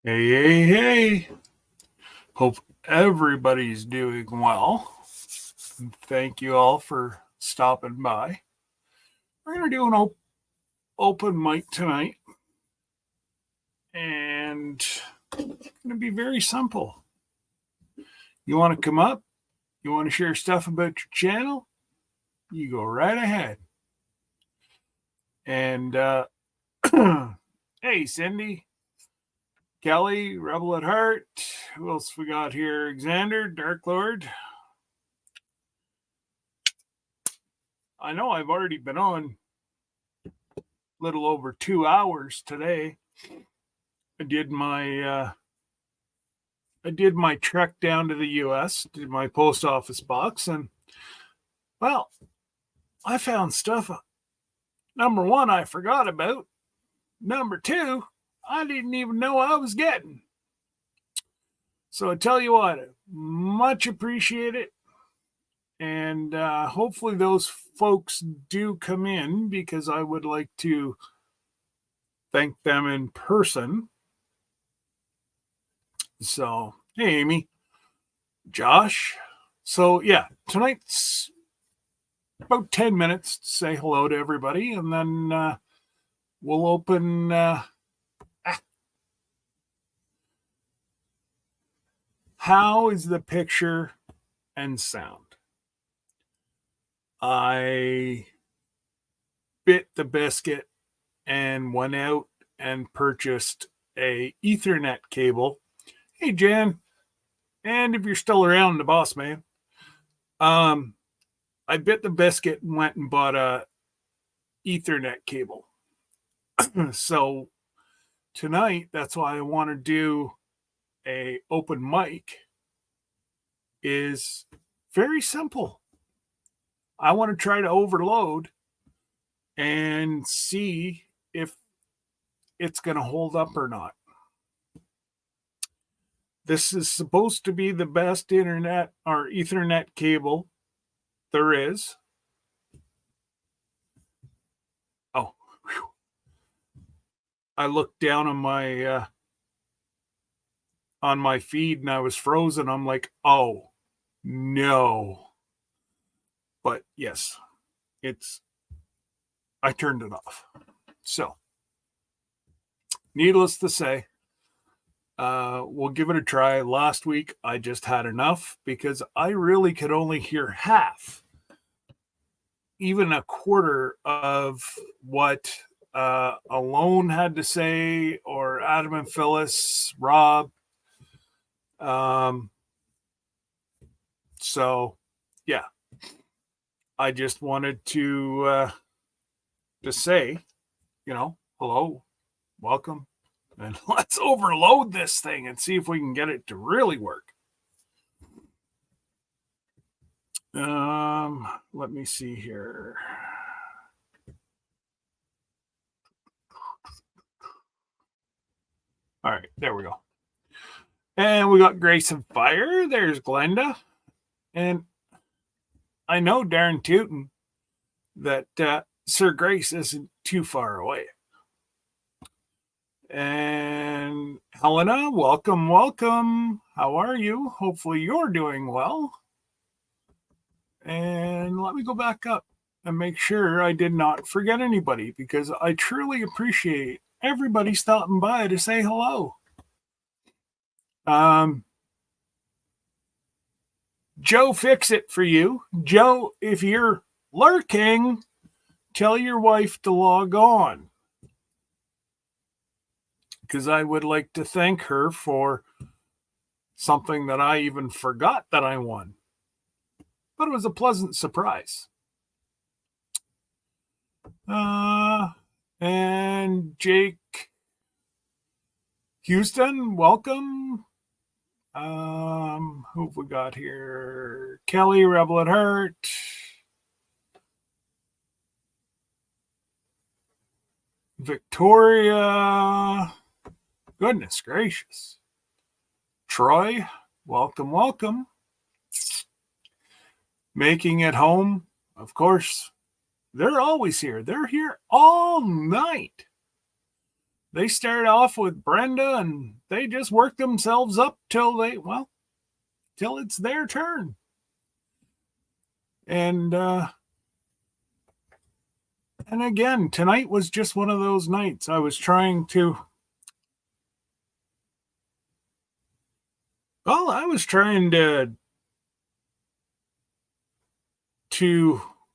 Hey, hey, hey. Hope everybody's doing well. And thank you all for stopping by. We're going to do an open mic tonight, and it's going to be very simple. You want to come up? You want to share stuff about your channel? You go right ahead. And hey, Cindy, Kelly, Rebel at Heart. Who else we got here? Alexander, Dark Lord. I know I've already been on a little over 2 hours today. I did my trek down to the U.S., did my post office box, and well, I found stuff. Number one, I forgot about. Number two, I didn't even know I was getting. So I tell you what, much appreciate it, and hopefully those folks do come in because I would like to thank them in person. So, hey, Amy, Josh. So, yeah, tonight's about 10 minutes to say hello to everybody, and then we'll open. How is the picture and sound? I bit the biscuit and went out and purchased a Ethernet cable. Hey, Jan, and if you're still around, the boss man. I bit the biscuit and went and bought a Ethernet cable. So tonight, that's why I want to do a open mic. Is very simple. I want to try to overload and see if it's going to hold up or not. This is supposed to be the best internet or Ethernet cable there is. Oh, whew. I looked down on my feed and I was frozen. I'm like, oh no. But yes, I turned it off. So, needless to say, we'll give it a try. Last week, I just had enough because I really could only hear half, even a quarter of what Alone had to say, or Adam and Phyllis, Rob. So, yeah, I just wanted to say, hello, welcome, and let's overload this thing and see if we can get it to really work. Let me see here. All right, there we go. And we got Grace and Fire. There's Glenda. And I know, Darren Tootin, that Sir Grace isn't too far away. And Helena, welcome, welcome. How are you? Hopefully you're doing well. And let me go back up and make sure I did not forget anybody, because I truly appreciate everybody stopping by to say hello. Joe, fix it for you. Joe, if you're lurking, tell your wife to log on, because I would like to thank her for something that I even forgot that I won. But it was a pleasant surprise. And Jake Houston, welcome. Who have we got here? Kelly, Rebel at Heart. Victoria. Goodness gracious. Troy, welcome, welcome. Making it home, of course. They're always here. They're here all night. They start off with Brenda and they just work themselves up till it's their turn. And again, tonight was just one of those nights. I was trying to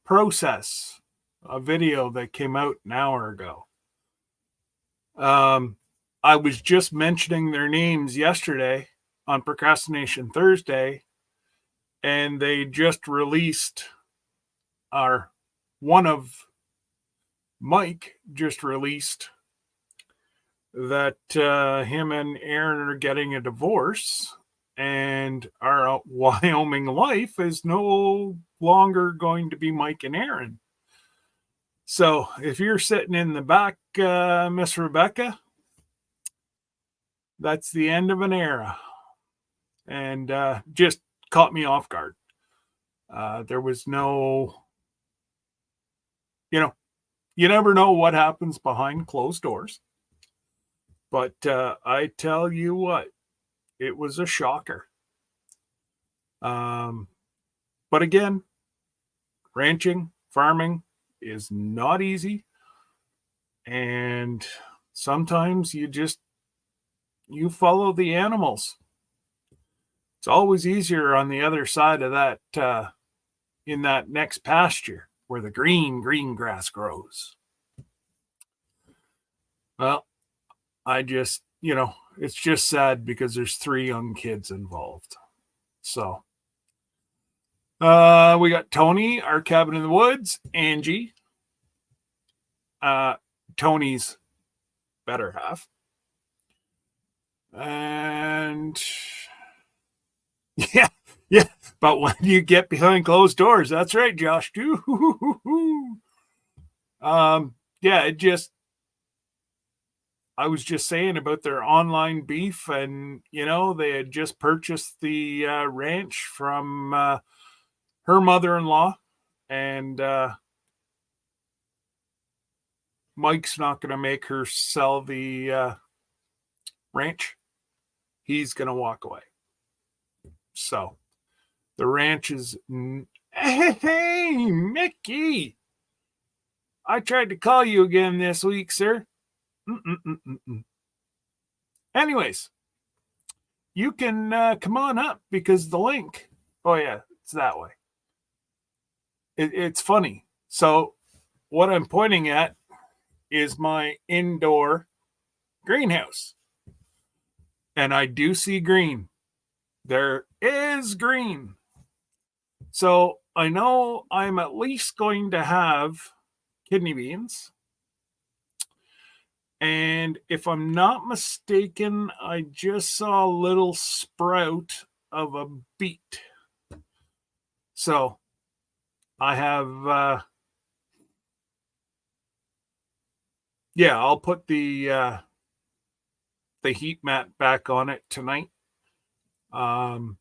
process a video that came out an hour ago. I was just mentioning their names yesterday on Procrastination Thursday, and they just released Mike just released that him and Aaron are getting a divorce, and our Wyoming life is no longer going to be Mike and Aaron. So if you're sitting in the back, Miss Rebecca, that's the end of an era. And just caught me off guard. There was no, you never know what happens behind closed doors. But I tell you what, it was a shocker. But again, ranching, farming is not easy. And sometimes you follow the animals. It's always easier on the other side of that, in that next pasture where the green grass grows. Well, it's just sad because there's 3 young kids involved. So, we got Tony, our cabin in the woods, Angie, Tony's better half, and yeah. But when you get behind closed doors, that's right, Josh. I was just saying about their online beef, and they had just purchased the ranch from her mother-in-law, and Mike's not going to make her sell the ranch. He's going to walk away. So the ranch is. Hey, Mickey! I tried to call you again this week, sir. Anyways, you can come on up because the link. Oh yeah, it's that way. It's funny. So what I'm pointing at is my indoor greenhouse, and I do see green. There is green. So I know I'm at least going to have kidney beans. And if I'm not mistaken, I just saw a little sprout of a beet. So I have, I'll put the heat mat back on it tonight. And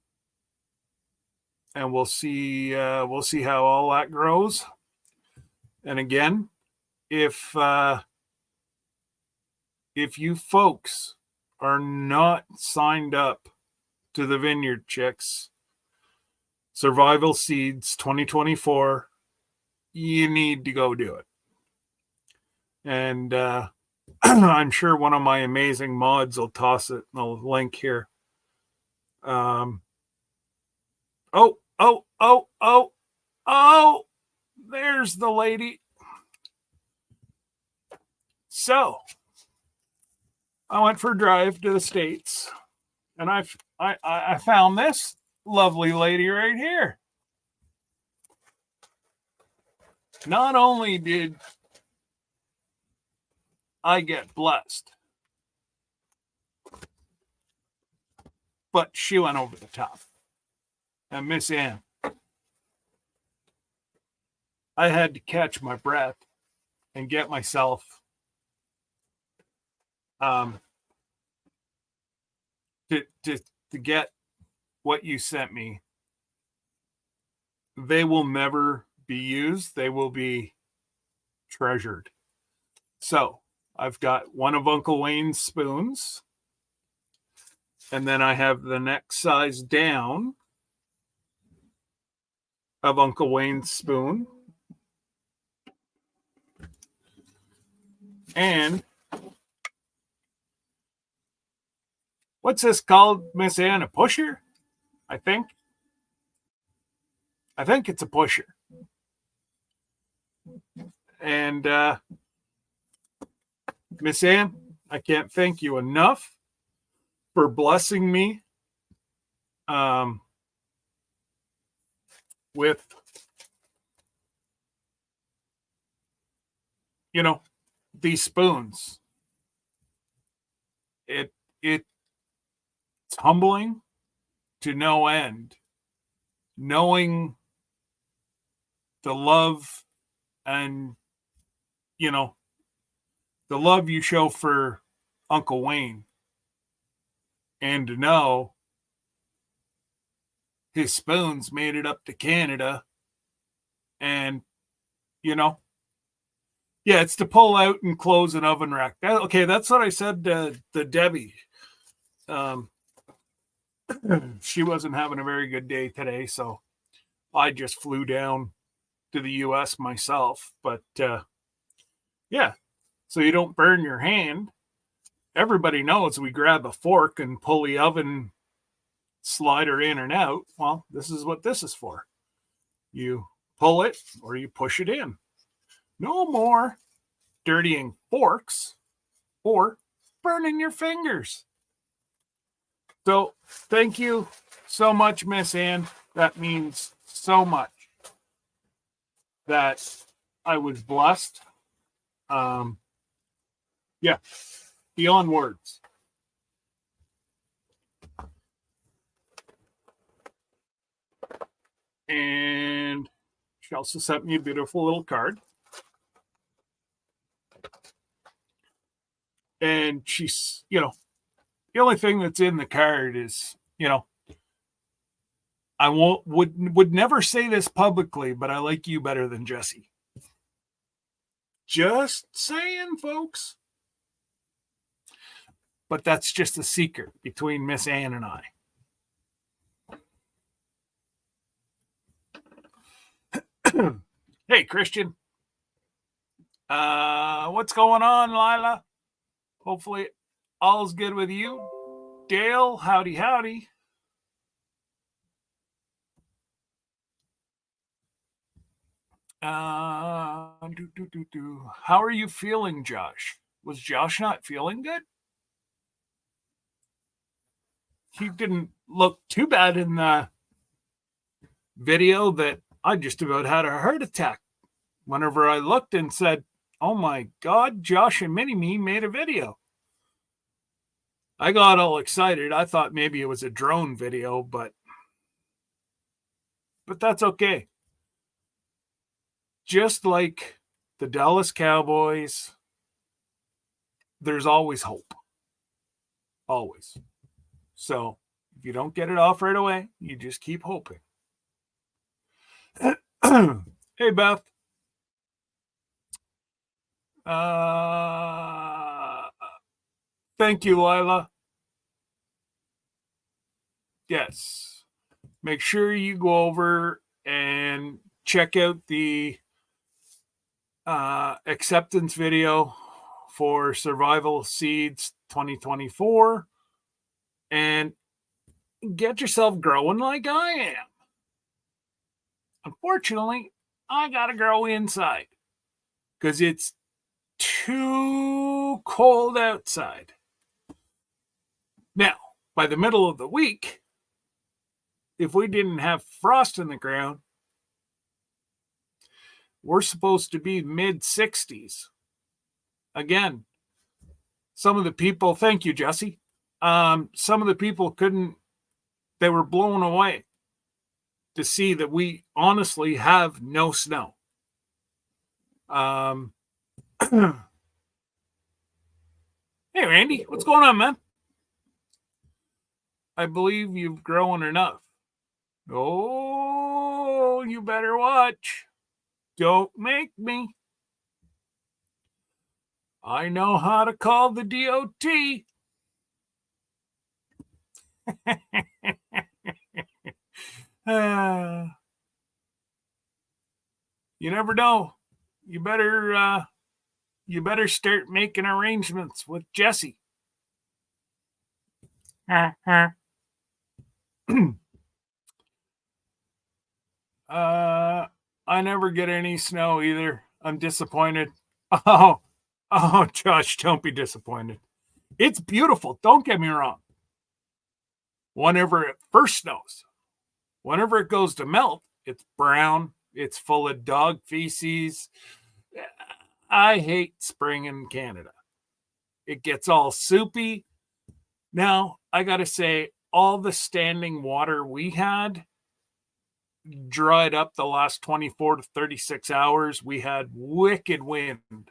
we'll see how all that grows. And again, if you folks are not signed up to the Vineyard Chicks Survival Seeds 2024, you need to go do it. And I'm sure one of my amazing mods will toss it in the link here. There's the lady. So I went for a drive to the States, and I found this lovely lady right here. Not only did I get blessed, but she went over the top. And Miss Ann, I had to catch my breath and get myself to get what you sent me. They will never be used. They will be treasured. So I've got one of Uncle Wayne's spoons, and then I have the next size down of Uncle Wayne's spoon. And what's this called, Miss Ann? A pusher? I think it's a pusher. And Miss Ann, I can't thank you enough for blessing me with, these spoons. It's humbling to no end, knowing the love and, the love you show for Uncle Wayne, and to know his spoons made it up to Canada. And, yeah, it's to pull out and close an oven rack. Okay, that's what I said to Debbie. She wasn't having a very good day today, so I just flew down to the U.S. myself. But, yeah, so you don't burn your hand. Everybody knows we grab a fork and pull the oven slider in and out. Well, this is what this is for. You pull it or you push it in. No more dirtying forks or burning your fingers. So thank you so much, Miss Ann. That means so much that I was blessed. Yeah, beyond words. And she also sent me a beautiful little card. And she's, the only thing that's in the card is, I would never say this publicly, but I like you better than Jesse. Just saying, folks. But that's just a secret between Miss Ann and I. Hey, Christian. What's going on, Lila? Hopefully all's good with you. Dale, howdy, howdy. How are you feeling, Josh? Was Josh not feeling good? He didn't look too bad in the video that I just about had a heart attack whenever I looked and said, oh my God, Josh and Mini-Me made a video. I got all excited. I thought maybe it was a drone video, but that's okay. Just like the Dallas Cowboys, there's always hope. Always. So if you don't get it off right away, you just keep hoping. Hey, Beth. Thank you, Lila. Yes. Make sure you go over and check out the acceptance video for Survival Seeds 2024 and get yourself growing like I am. Unfortunately, I gotta grow inside because it's too cold outside. Now, by the middle of the week, if we didn't have frost in the ground, we're supposed to be mid-60s. Again, some of the people, thank you, Jesse. Some of the people they were blown away to see that we honestly have no snow. Hey, Randy, what's going on, man? I believe you've grown enough. Oh, you better watch. Don't make me. I know how to call the DOT. You never know. You better start making arrangements with Jesse. I never get any snow either. I'm disappointed. Oh, Josh, don't be disappointed. It's beautiful. Don't get me wrong. Whenever it first snows, whenever it goes to melt, it's brown. It's full of dog feces. I hate spring in Canada. It gets all soupy. Now, I got to say, all the standing water we had dried up the last 24 to 36 hours. We had wicked wind.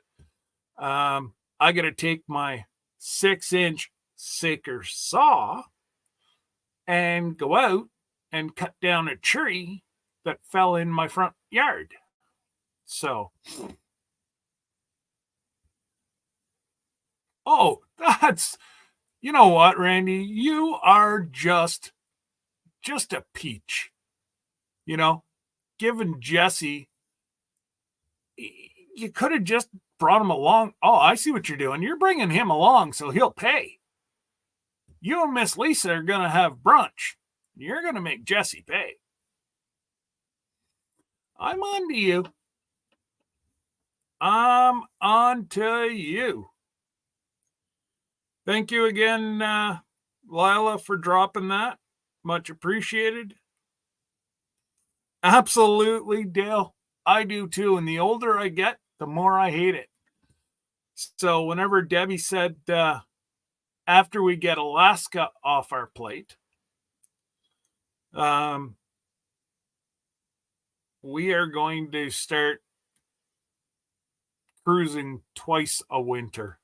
I got to take my 6-inch Saker saw and go out and cut down a tree that fell in my front yard. So, you know what, Randy? You are just a peach. You know, given Jesse, you could have just brought him along. Oh, I see what you're doing. You're bringing him along so he'll pay. You and Miss Lisa are going to have brunch. You're going to make Jesse pay. I'm on to you. I'm on to you. Thank you again, Lila, for dropping that. Much appreciated. Absolutely, Dale. I do too. And the older I get, the more I hate it. So whenever Debbie said, after we get Alaska off our plate, we are going to start cruising twice a winter.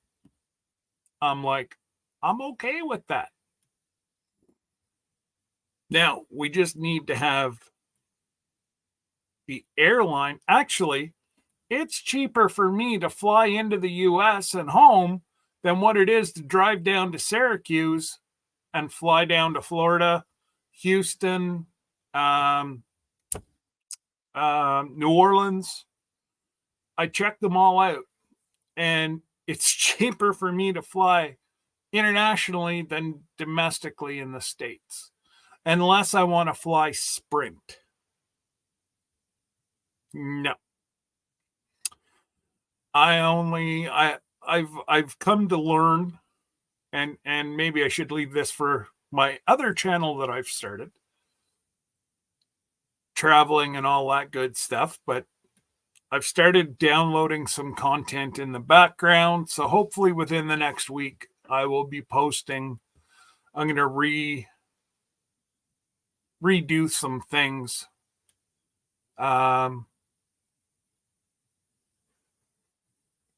I'm like, I'm okay with that. Now, we just need to have the airline. Actually, it's cheaper for me to fly into the U.S. and home than what it is to drive down to Syracuse and fly down to Florida, Houston, New Orleans. I checked them all out, and it's cheaper for me to fly internationally than domestically in the States, unless I want to fly Sprint. No. I've come to learn, and maybe I should leave this for my other channel that I've started, traveling and all that good stuff, but I've started downloading some content in the background, so hopefully within the next week I will be posting. I'm going to redo some things.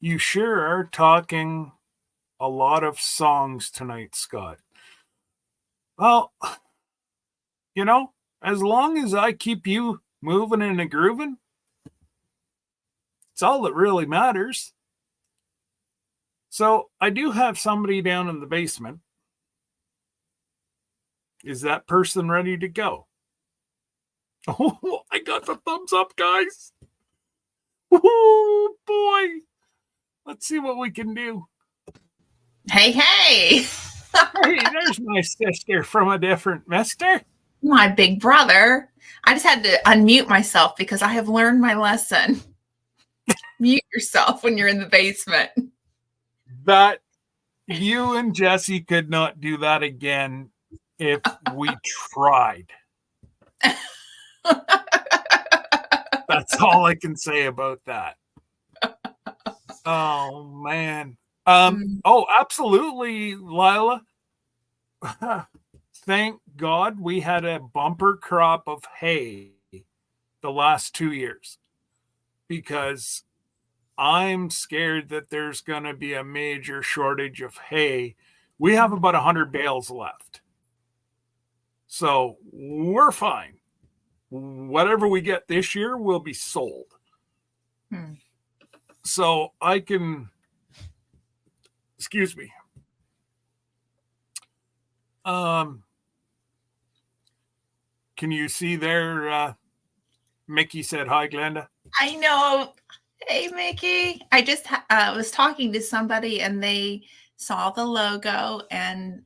You sure are talking a lot of songs tonight, Scott. Well, you know, as long as I keep you moving and a grooving, it's all that really matters. So I do have somebody down in the basement. Is that person ready to go? Oh, I got the thumbs up, guys. Oh, boy. Let's see what we can do. Hey. Hey, there's my sister from a different mister. My big brother. I just had to unmute myself because I have learned my lesson. Mute yourself when you're in the basement. That you and Jesse could not do that again if we tried. That's all I can say about that. Oh, man. Oh, absolutely, Lila. Thank God we had a bumper crop of hay the last 2 years, because I'm scared that there's going to be a major shortage of hay. We have about 100 bales left. So we're fine. Whatever we get this year will be sold. So I can Excuse me. Can you see there? Mickey said hi, Glenda. I know. Hey, Mickey. I just was talking to somebody and they saw the logo and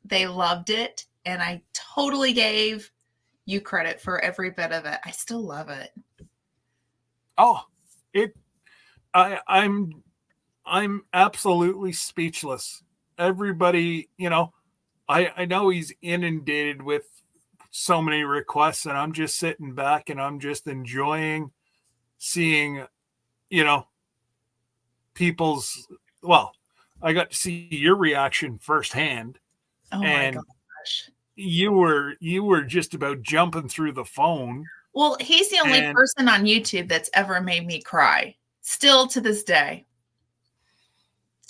they loved it. And I totally gave you credit for every bit of it. I still love it. Oh, I'm absolutely speechless. Everybody, I know he's inundated with so many requests, and I'm just sitting back and I'm just enjoying seeing, people's, well, I got to see your reaction firsthand. Oh my gosh. You were just about jumping through the phone. Well, he's the only person on YouTube that's ever made me cry. Still to this day.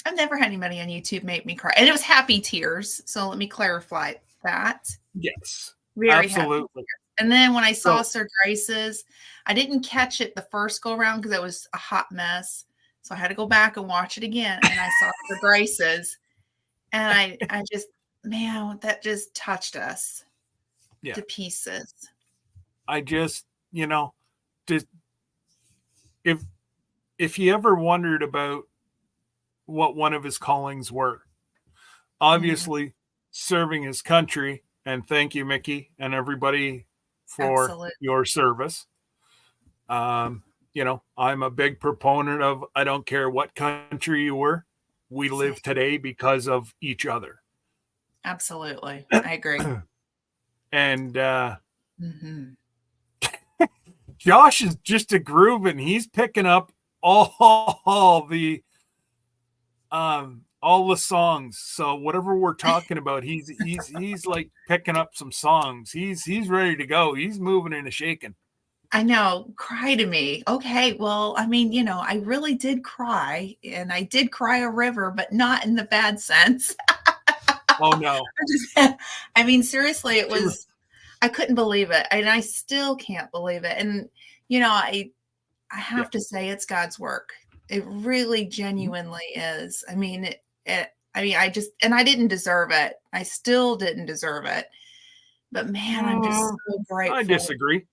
I've never had anybody on YouTube make me cry. And it was happy tears. So let me clarify that. Yes. Very absolutely. Happy. And then when I saw Sir Grace's, I didn't catch it the first go around because it was a hot mess. So I had to go back and watch it again. And I saw Sir Grace's. And I just, man, that just touched us to pieces. I just, if you ever wondered about what one of his callings were, obviously serving his country, and thank you, Mickey, and everybody for your service. I'm a big proponent of, I don't care what country you were, we live today because of each other. Absolutely. I agree. And Josh is just a groove, and he's picking up all the songs. So whatever we're talking about, he's like picking up some songs. He's ready to go. He's moving and shaking. I know. Cry to me. Okay. Well, I mean, I really did cry, and I did cry a river, but not in the bad sense. Oh no. I mean, seriously, it was, I couldn't believe it. And I still can't believe it. And, I have to say it's God's work. It really genuinely is. I mean, I didn't deserve it. I still didn't deserve it. But man, I'm just so grateful. I disagree.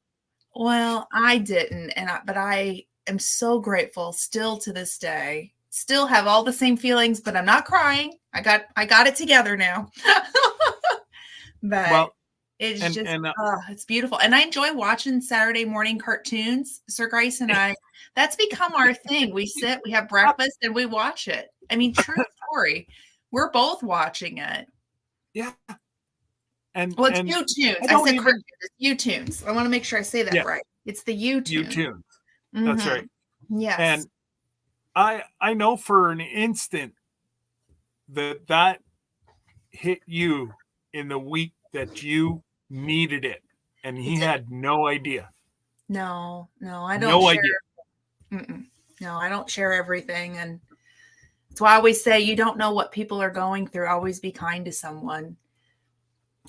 Well, I didn't. But I am so grateful still to this day. Still have all the same feelings, but I'm not crying. I got it together now. But it's it's beautiful. And I enjoy watching Saturday morning cartoons. Sir Grace and I, that's become our thing. We sit, we have breakfast, and we watch it. I mean, true story. We're both watching it. Yeah. It's U-Tunes. I said cartoons. It's U-Tunes. I want to make sure I say that right. It's the U-Tunes. U-Tunes. That's right. Yes. And I know for an instant that hit you in the week that you needed it, and he had no idea. No, I don't share. No, I don't share everything, and that's why I always say you don't know what people are going through. Always be kind to someone.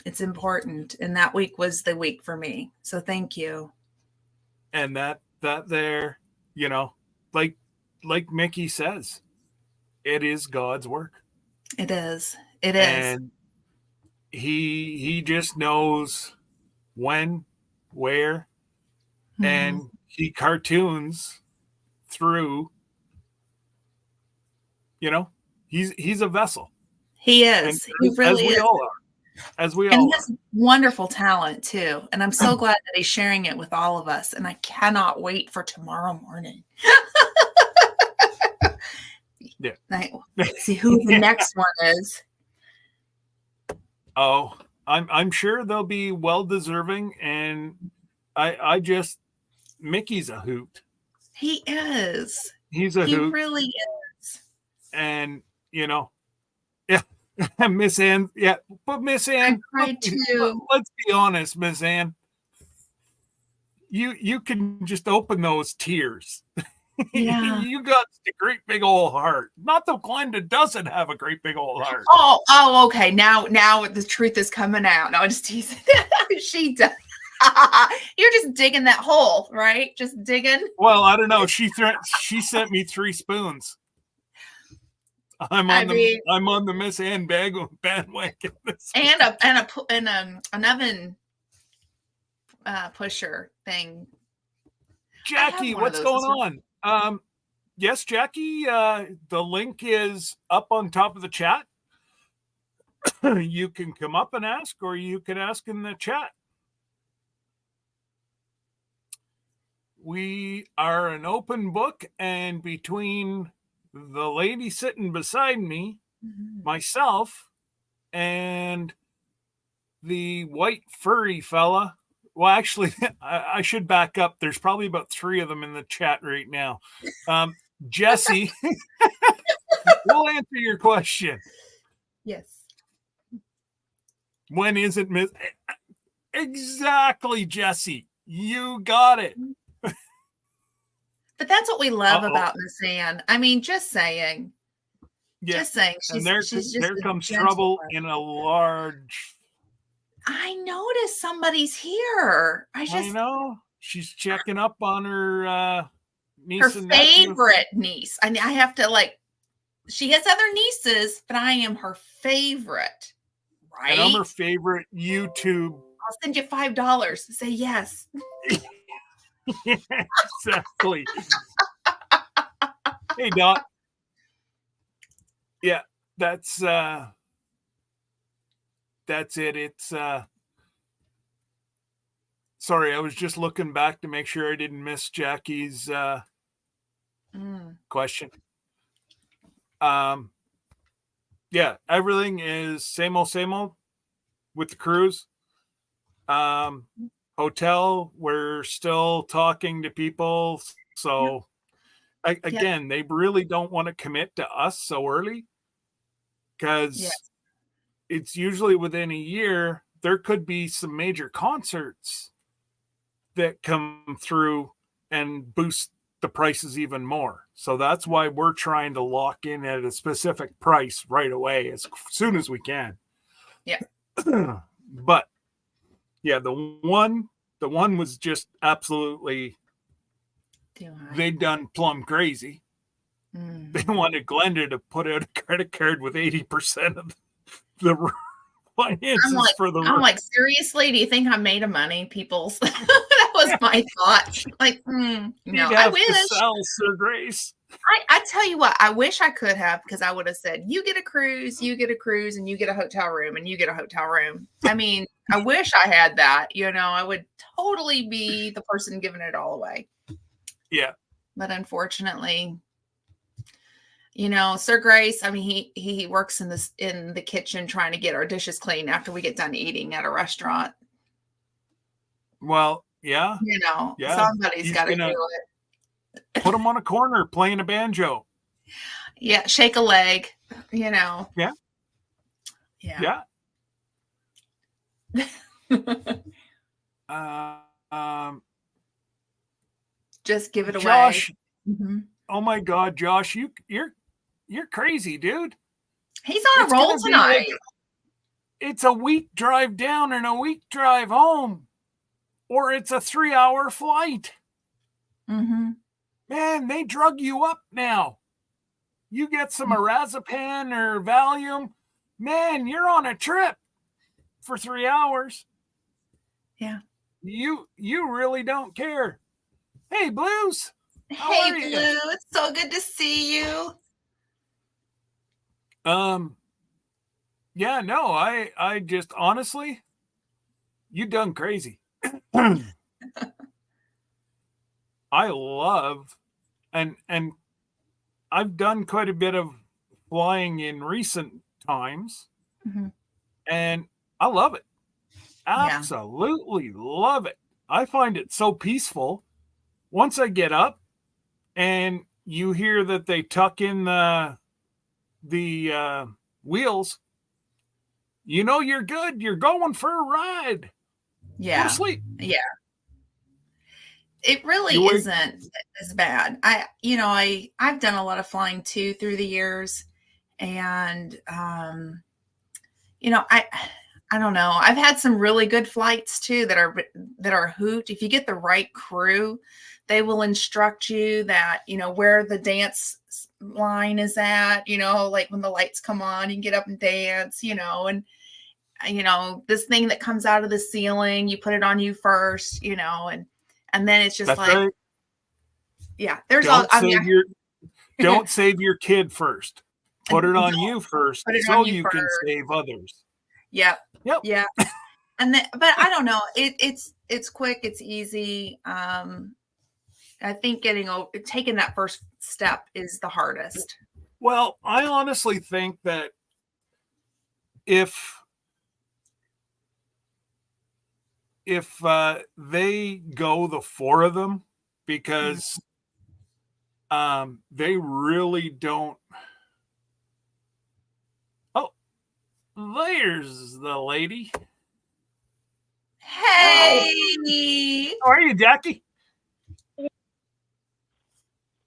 It's important, and that week was the week for me. So thank you. And that there, like Mickey says, it is God's work. It is. It is. And he just knows when, where, and he cartoons through, he's a vessel. He is. He really is. As we all are. And he has wonderful talent too. And I'm so glad that he's sharing it with all of us. And I cannot wait for tomorrow morning. Let's see who the next one is. Oh, I'm sure they'll be well deserving, and I just Mickey's a hoot. He is. He's a hoot. He really is. And Miss Ann, but Miss Ann, let's be honest, Miss Ann. You can just open those tears. Yeah. You got a great big old heart. Not that Glenda doesn't have a great big old heart. Oh, okay. Now the truth is coming out. No, I'm just teasing. She does. You're just digging that hole, right? Just digging. Well, I don't know. She sent me 3 spoons. I'm I on mean, the Miss Ann bandwagon. and an oven pusher thing. I have Jackie, one of what's those. going on? Yes, Jackie, the link is up on top of the chat. You can come up and ask, or you can ask in the chat. We are an open book, and between the lady sitting beside me, myself, and the white furry fella. Well, actually, I should back up. There's probably about 3 of them in the chat right now. Jesse, we'll answer your question. Yes. When is it Miss? Exactly, Jesse. You got it. But that's what we love about Miss Ann. I mean, just saying. Yeah. Just saying. And there comes trouble in a large. I noticed somebody's here. I know. She's checking up on her niece her and nephew. favorite niece. I mean, I have to she has other nieces, but I am her favorite. Right? And I'm her favorite YouTube. I'll send you $5. Say yes. Exactly. Hey, Doc. Yeah, that's it. It's sorry, I was just looking back to make sure I didn't miss Jackie's question. Yeah, everything is same old with the cruise. Hotel, we're still talking to people, so again, they really don't want to commit to us so early, because it's usually within a year. There could be some major concerts that come through and boost the prices even more. So that's why we're trying to lock in at a specific price right away as soon as we can. Yeah. But yeah, the one was just absolutely, they'd done plumb crazy. They wanted Glenda to put out a credit card with 80% of the finances for the. I'm like, seriously? Do you think I'm made of money, peoples? That was my thought. I wish. To sell, Sir Grace. I tell you what, I wish I could have, because I would have said, you get a cruise, and you get a hotel room, and you get a hotel room. I mean, I wish I had that. I would totally be the person giving it all away. Yeah. But unfortunately, Sir Grace, I mean, he works in the kitchen trying to get our dishes clean after we get done eating at a restaurant. Well, yeah. Somebody's got to do it. Put him on a corner playing a banjo. Yeah, shake a leg, Yeah. Yeah. Just give it away. Josh. Oh my God, Josh, you're crazy, dude. He's on a roll tonight. It's a week drive down and a week drive home, or it's a 3-hour flight. Man, they drug you up now. You get some Orazepam or Valium, man, you're on a trip for 3 hours. Yeah. You really don't care. Hey, Blues. Hey, Blue. It's so good to see you. Yeah, no, I just honestly, you done crazy. I love, and I've done quite a bit of flying in recent times, and I love it. Absolutely love it. I find it so peaceful. Once I get up and you hear that they tuck in the wheels, you're good. You're going for a ride. Yeah. Go to sleep. Yeah. It really isn't as bad. I've done a lot of flying too through the years, and I don't know. I've had some really good flights too that are a hoot. If you get the right crew, They will instruct you that, where the dance line is at, like when the lights come on, you can get up and dance, and this thing that comes out of the ceiling, you put it on you first, and then it's just That's like, right. yeah, there's Don't save your kid first. Put it on you first put it on so you you can first. save others. Yep. Yep. Yeah. And then, but I don't know. It's quick. It's easy. I think taking that first step is the hardest. Well, I honestly think that if they go, the four of them, because they really don't. Oh, there's the lady. Hey, How are you, Jackie?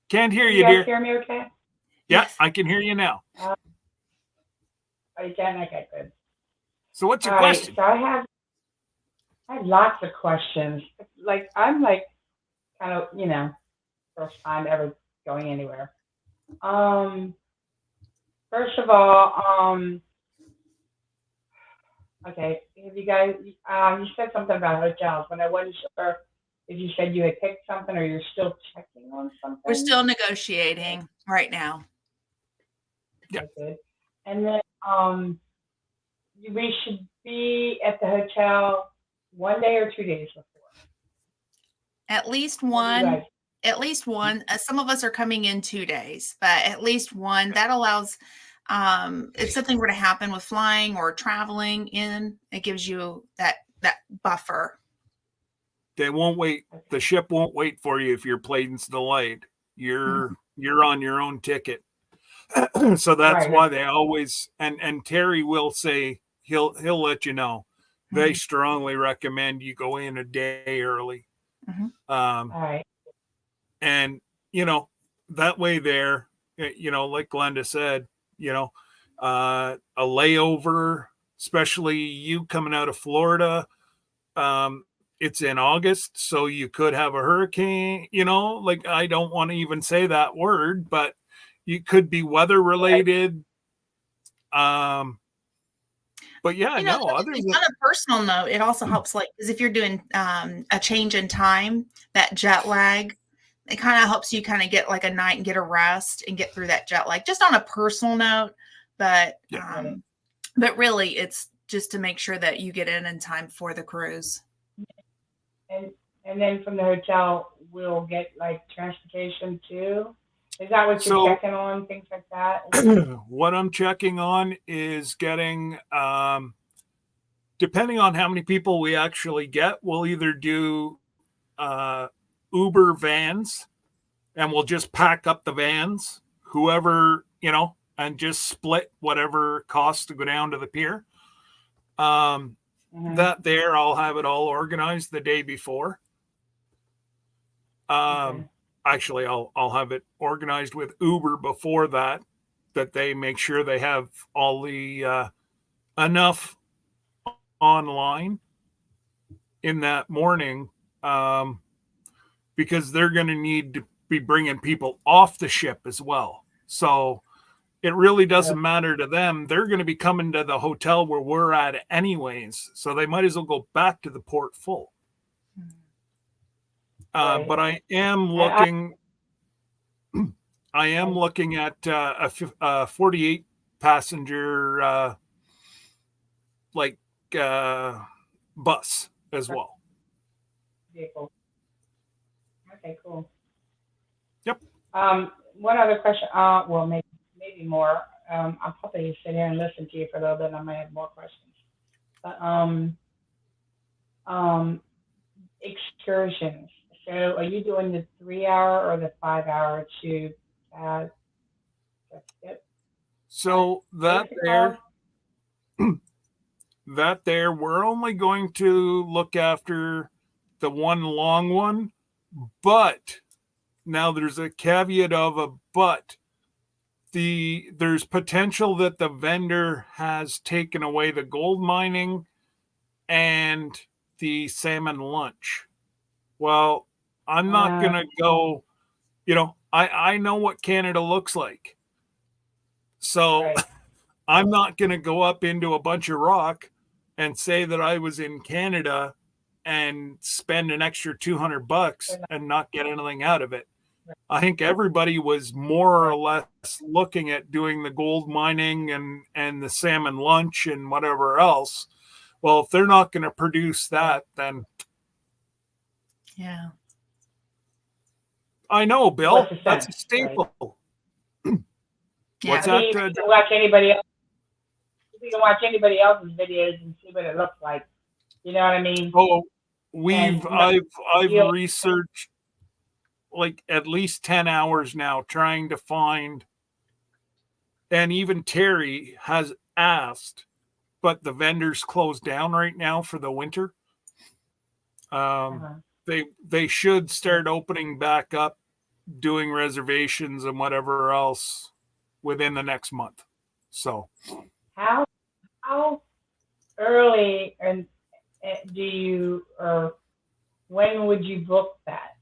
Can't hear you, you guys dear. hear me okay? Yeah, yes. I can hear you now. Oh, you can? Okay, good. So what's your All right, question? so I have lots of questions. Like, I'm like kind of, first time ever going anywhere. Um, First of all, okay, have you guys, you said something about hotels, but I wasn't sure if you said you had picked something or you're still checking on something. We're still negotiating right now. Yeah. Okay, good. And then, we should be at the hotel 1 day or 2 days before. At least What do you one. guys? At least one. Some of us are coming in 2 days, but at least one. That allows, if something were to happen with flying or traveling in, it gives you that buffer. They won't wait. The ship won't wait for you if your plane's delayed. You're on your own ticket. So that's Right. why they always, and Terry will say, he'll let you know. They strongly recommend you go in a day early. All right. And that way there, like Glenda said, a layover, especially you coming out of Florida, it's in August, so you could have a hurricane, like, I don't want to even say that word, but you could be weather related. But yeah, On a personal note, it also helps, like, because if you're doing a change in time, that jet lag, it kind of helps you kind of get like a night and get a rest and get through that jet lag, just on a personal note. But but really, it's just to make sure that you get in time for the cruise. And then from the hotel, we'll get like transportation too. Is that what you're checking on? Things like that? What I'm checking on is getting, depending on how many people we actually get, we'll either do Uber vans, and we'll just pack up the vans, whoever, and just split whatever costs to go down to the pier. That there, I'll have it all organized the day before. Actually, I'll have it organized with Uber before that they make sure they have all the enough online in that morning, because they're going to need to be bringing people off the ship as well. So it really doesn't matter to them. They're going to be coming to the hotel where we're at anyways, so they might as well go back to the port full. But I am looking. I am looking at a 48 passenger bus as well. Vehicle. Okay, cool. Yep. One other question. Well, maybe more. I'll probably sit here and listen to you for a little bit. I might have more questions. But excursions. So, are you doing the 3 hour or the 5 hour to? So that there, we're only going to look after the one long one, but now there's a caveat of a but. There's potential that the vendor has taken away the gold mining and the salmon lunch. Well, I'm not going to go, I know what Canada looks like. So Right. I'm not going to go up into a bunch of rock and say that I was in Canada and spend an extra $200 and not get anything out of it. I think everybody was more or less looking at doing the gold mining and the salmon lunch and whatever else. Well, if they're not going to produce that, then Yeah. I know, Bill, What's the that's a sense, staple. Yeah. What's I mean, that? you can watch anybody else. You can watch anybody else's videos and see what it looks like. You know what I mean? Oh, And I've feel- researched like at least 10 hours now trying to find, and even Terry has asked, but the vendors closed down right now for the winter. Uh-huh. They should start opening back up, doing reservations and whatever else within the next month. So How early and do you, or when would you book that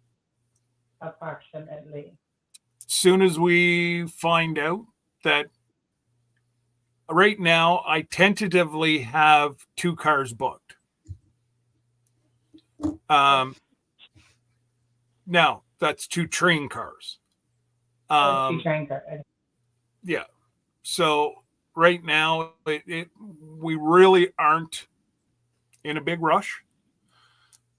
approximately? soon as we find out that, right now I tentatively have 2 cars booked. Now that's 2 train cars. Two train cars. Yeah. So right now we really aren't in a big rush.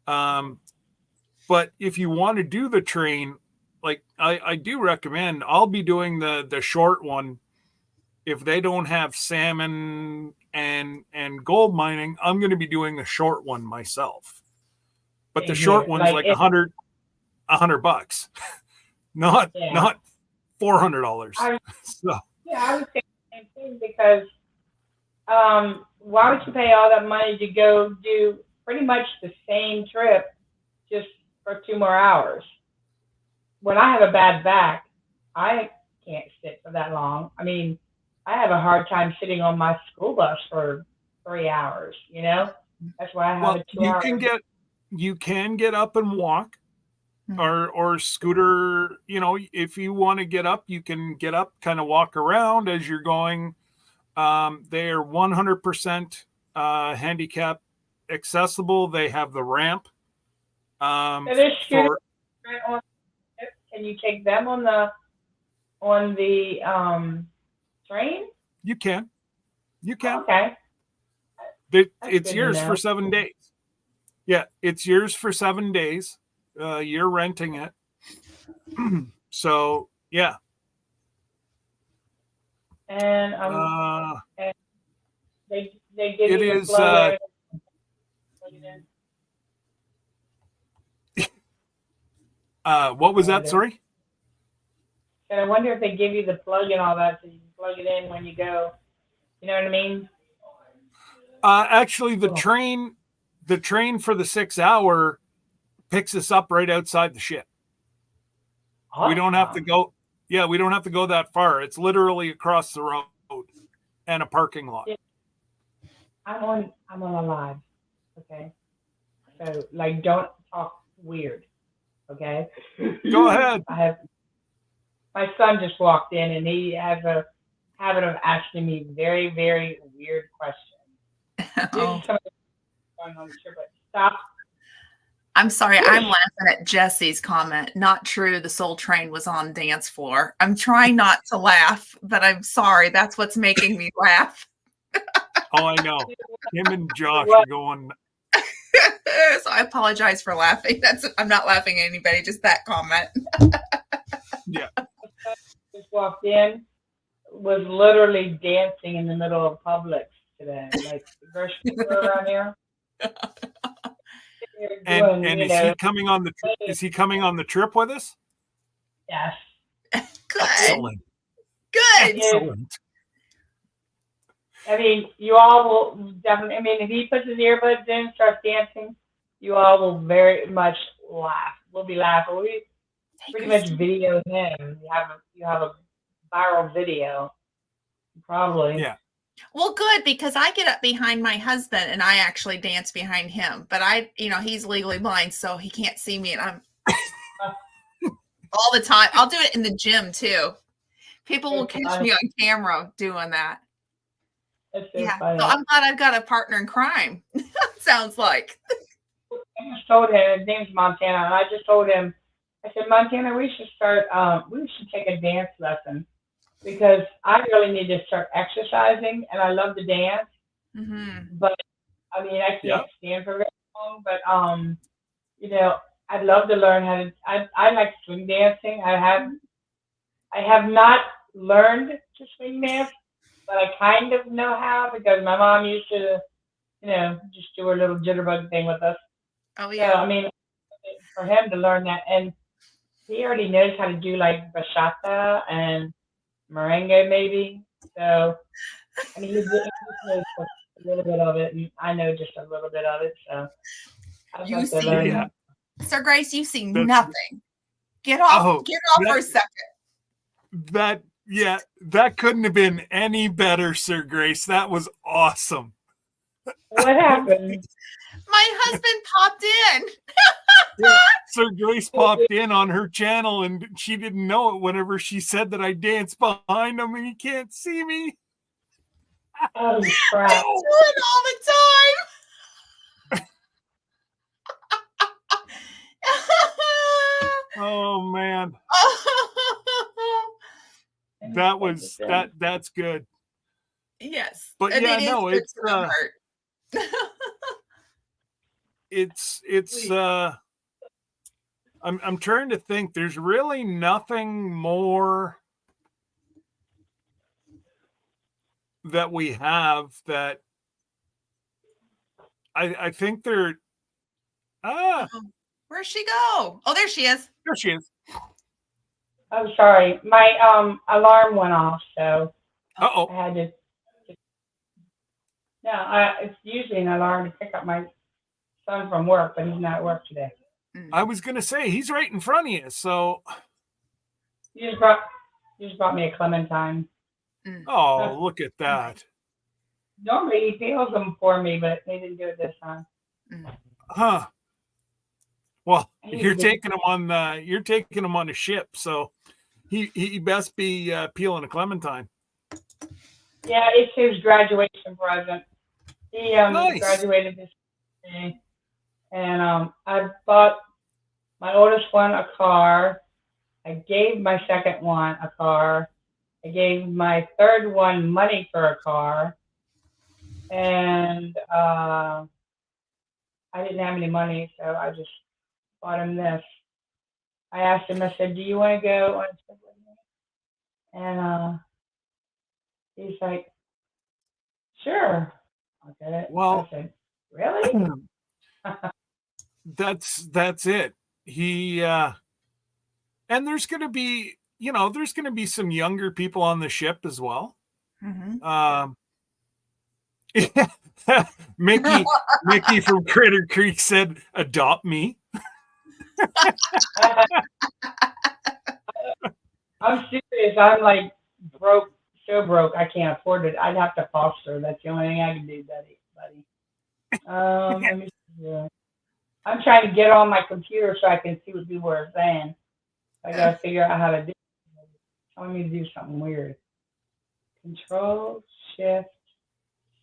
But if you want to do the train, like I do recommend, I'll be doing the short one. If they don't have salmon and gold mining, I'm going to be doing the short one myself. But the short one's like $100, not $400. So yeah, I would say the same thing because why would you pay all that money to go do pretty much the same trip just for 2 more hours? When I have a bad back, I can't sit for that long. I mean, I have a hard time sitting on my school bus for 3 hours. You know, that's why I have a 2 hour. You can get up and walk, or scooter. If you want to get up, you can get up, kind of walk around as you're going. They are 100% handicap accessible. They have the ramp. So there's scooters can you take them on the train? You can. Okay. It's yours for 7 days. Yeah, it's yours for 7 days. You're renting it. So yeah. And they give it you is. the What was that? Sorry. And I wonder if they give you the plug and all that, so you can plug it in when you go. You know what I mean? Actually, the train for the 6 hour picks us up right outside the ship. Awesome. We don't have to go. Yeah, we don't have to go that far. It's literally across the road and a parking lot. Yeah. I'm on a live. Okay. So don't talk weird. Okay. Go ahead. My son just walked in and he has a habit of asking me very, very weird questions. Oh. Going on the trip, but stop. I'm sorry. I'm laughing at Jesse's comment. Not true. The Soul Train was on dance floor. I'm trying not to laugh, but I'm sorry. That's what's making me laugh. Oh, I know. Him and Josh are going. So I apologize for laughing. I'm not laughing at anybody, just that comment. Yeah. Just walked in, was literally dancing in the middle of Publix today, like the grocery store around here. And is he coming on the trip? Is he coming on the trip with us? Yes. Good. Excellent. Good. Excellent. I mean, you all will definitely. I mean, if he puts his earbuds in, starts dancing, you all will very much laugh. We'll be laughing. We pretty much video him. You have a viral video, probably. Yeah. Well, good, because I get up behind my husband and I actually dance behind him, but he's legally blind, so he can't see me, and All the time. I'll do it in the gym too. People will It's catch funny. me on camera doing that. It's so Yeah. funny. So I'm glad I've got a partner in crime. Sounds like. I just told him his name's Montana, and I just told him, I said, Montana, we should start. We should take a dance lesson because I really need to start exercising, and I love to dance, Mm-hmm. but I mean, I Yeah. can't stand for very long. But you know, I'd love to learn how to. I like swing dancing. I have not learned to swing dance, but I kind of know how because my mom used to, you know, just do her little jitterbug thing with us. Oh So I yeah. mean, for him to learn that, and he already knows how to do like bachata and merengue maybe. So I mean, he just knows a little bit of it, and I know just a little bit of it. So I'd You like to see, learn Yeah. that. Sir Grace, you see That's nothing. Get off oh for a that second. that couldn't have been any better, Sir Grace. That was awesome. What happened? My husband popped in. Yeah. Sir Grace popped in on her channel and she didn't know it whenever she said that I danced behind him and he can't see me. Oh I crap! do it all the time. Oh man. That's good. Yes. But And yeah, it is no, good to the heart. it's I'm trying to think. There's really nothing more that we have that I think they're Where'd she go? Oh, there she is. there she is. I'm sorry, my alarm went off, so Uh-oh. I had to. No, it's usually an alarm to pick up my son from work, but he's not at work today. I was gonna say he's right in front of you, so You just brought me a clementine. oh, look at that. Normally he peels them for me, but they didn't do it this time. Huh. Well, He you're did. taking him on the ship, so he best be peeling a clementine. Yeah, it's his graduation present. He Nice. graduated this day, and I bought my oldest one a car. I gave my second one a car. I gave my third one money for a car, and I didn't have any money, so I just bought him this. I asked him, I said, "Do you want to go on a trip with me?" And he's like, "Sure." I did it. Well, I said, "Really?" that's it. He and there's gonna be some younger people on the ship as well. Mm-hmm. Mickey from Critter Creek said, "Adopt me." I'm serious. I'm like broke, so broke. I can't afford it. I'd have to foster. That's the only thing I can do, buddy. Let me see here. I'm trying to get on my computer so I can see what people are saying. I gotta figure out how to do it. It's telling me to do something weird. Control Shift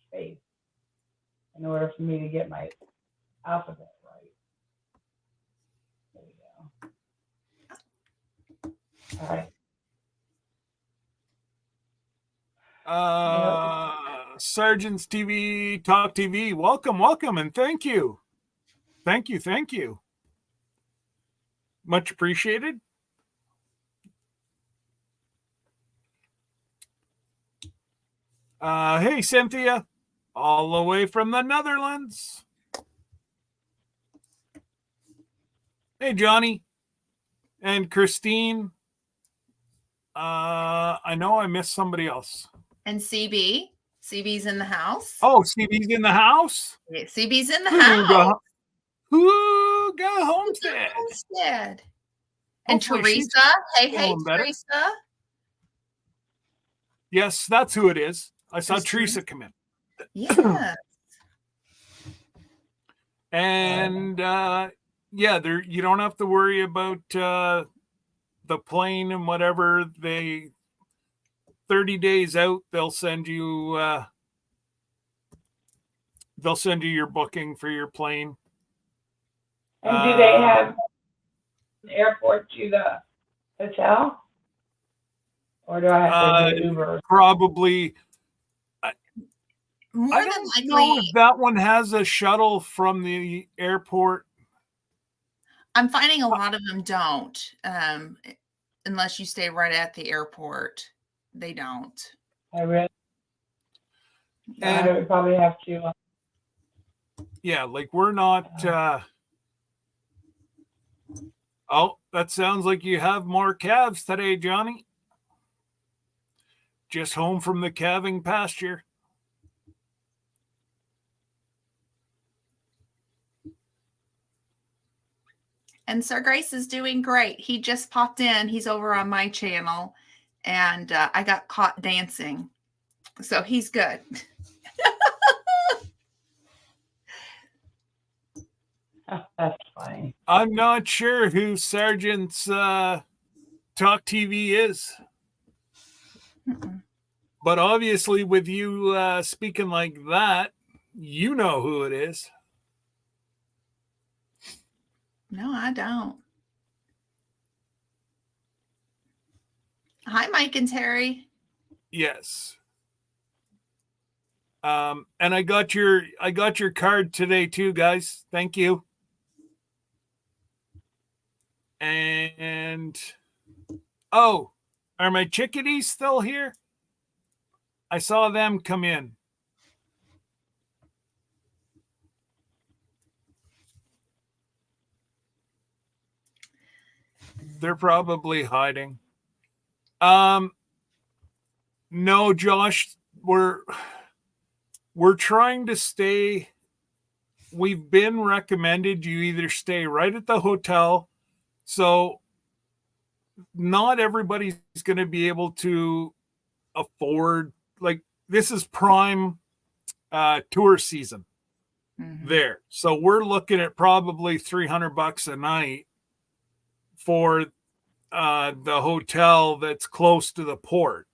Space in order for me to get my alphabet right. There we go. All right. Sergeant's TV, Talk TV, welcome, and thank you. Thank you. Much appreciated. Hey, Cynthia, all the way from the Netherlands. Hey, Johnny and Christine. I know I missed somebody else. And CB. CB's in the house. Oh, CB's in the house? Yeah, CB's in the house. Hooga Homestead. Homestead. And Hopefully Teresa. Hey, feeling better. Teresa. Yes, that's who it is. I saw Teresa come in. Yeah. And yeah, there you don't have to worry about the plane and whatever. They 30 days out, they'll send you your booking for your plane. And do they have an airport to the hotel? Or do I have to do Uber? Probably. More I than don't likely, know if that one has a shuttle from the airport. I'm finding a lot of them don't, unless you stay right at the airport. They don't. I really. And, I would probably have to. Yeah, like we're not. Oh, that sounds like you have more calves today, Johnny. Just home from the calving pasture. And Sir Grace is doing great. He just popped in. He's over on my channel, and I got caught dancing. So he's good. That's funny. I'm not sure who Sergeant's Talk TV is. But obviously, with you speaking like that, you know who it is. No, I don't. Hi, Mike and Terry. Yes. And I got your card today too, guys. Thank you. And oh, are my chickadees still here? I saw them come in. They're probably hiding. No, Josh, we're trying to stay. We've been recommended you either stay right at the hotel. So not everybody's going to be able to afford, like, this is prime tour season there. So we're looking at probably $300 a night for the hotel that's close to the port.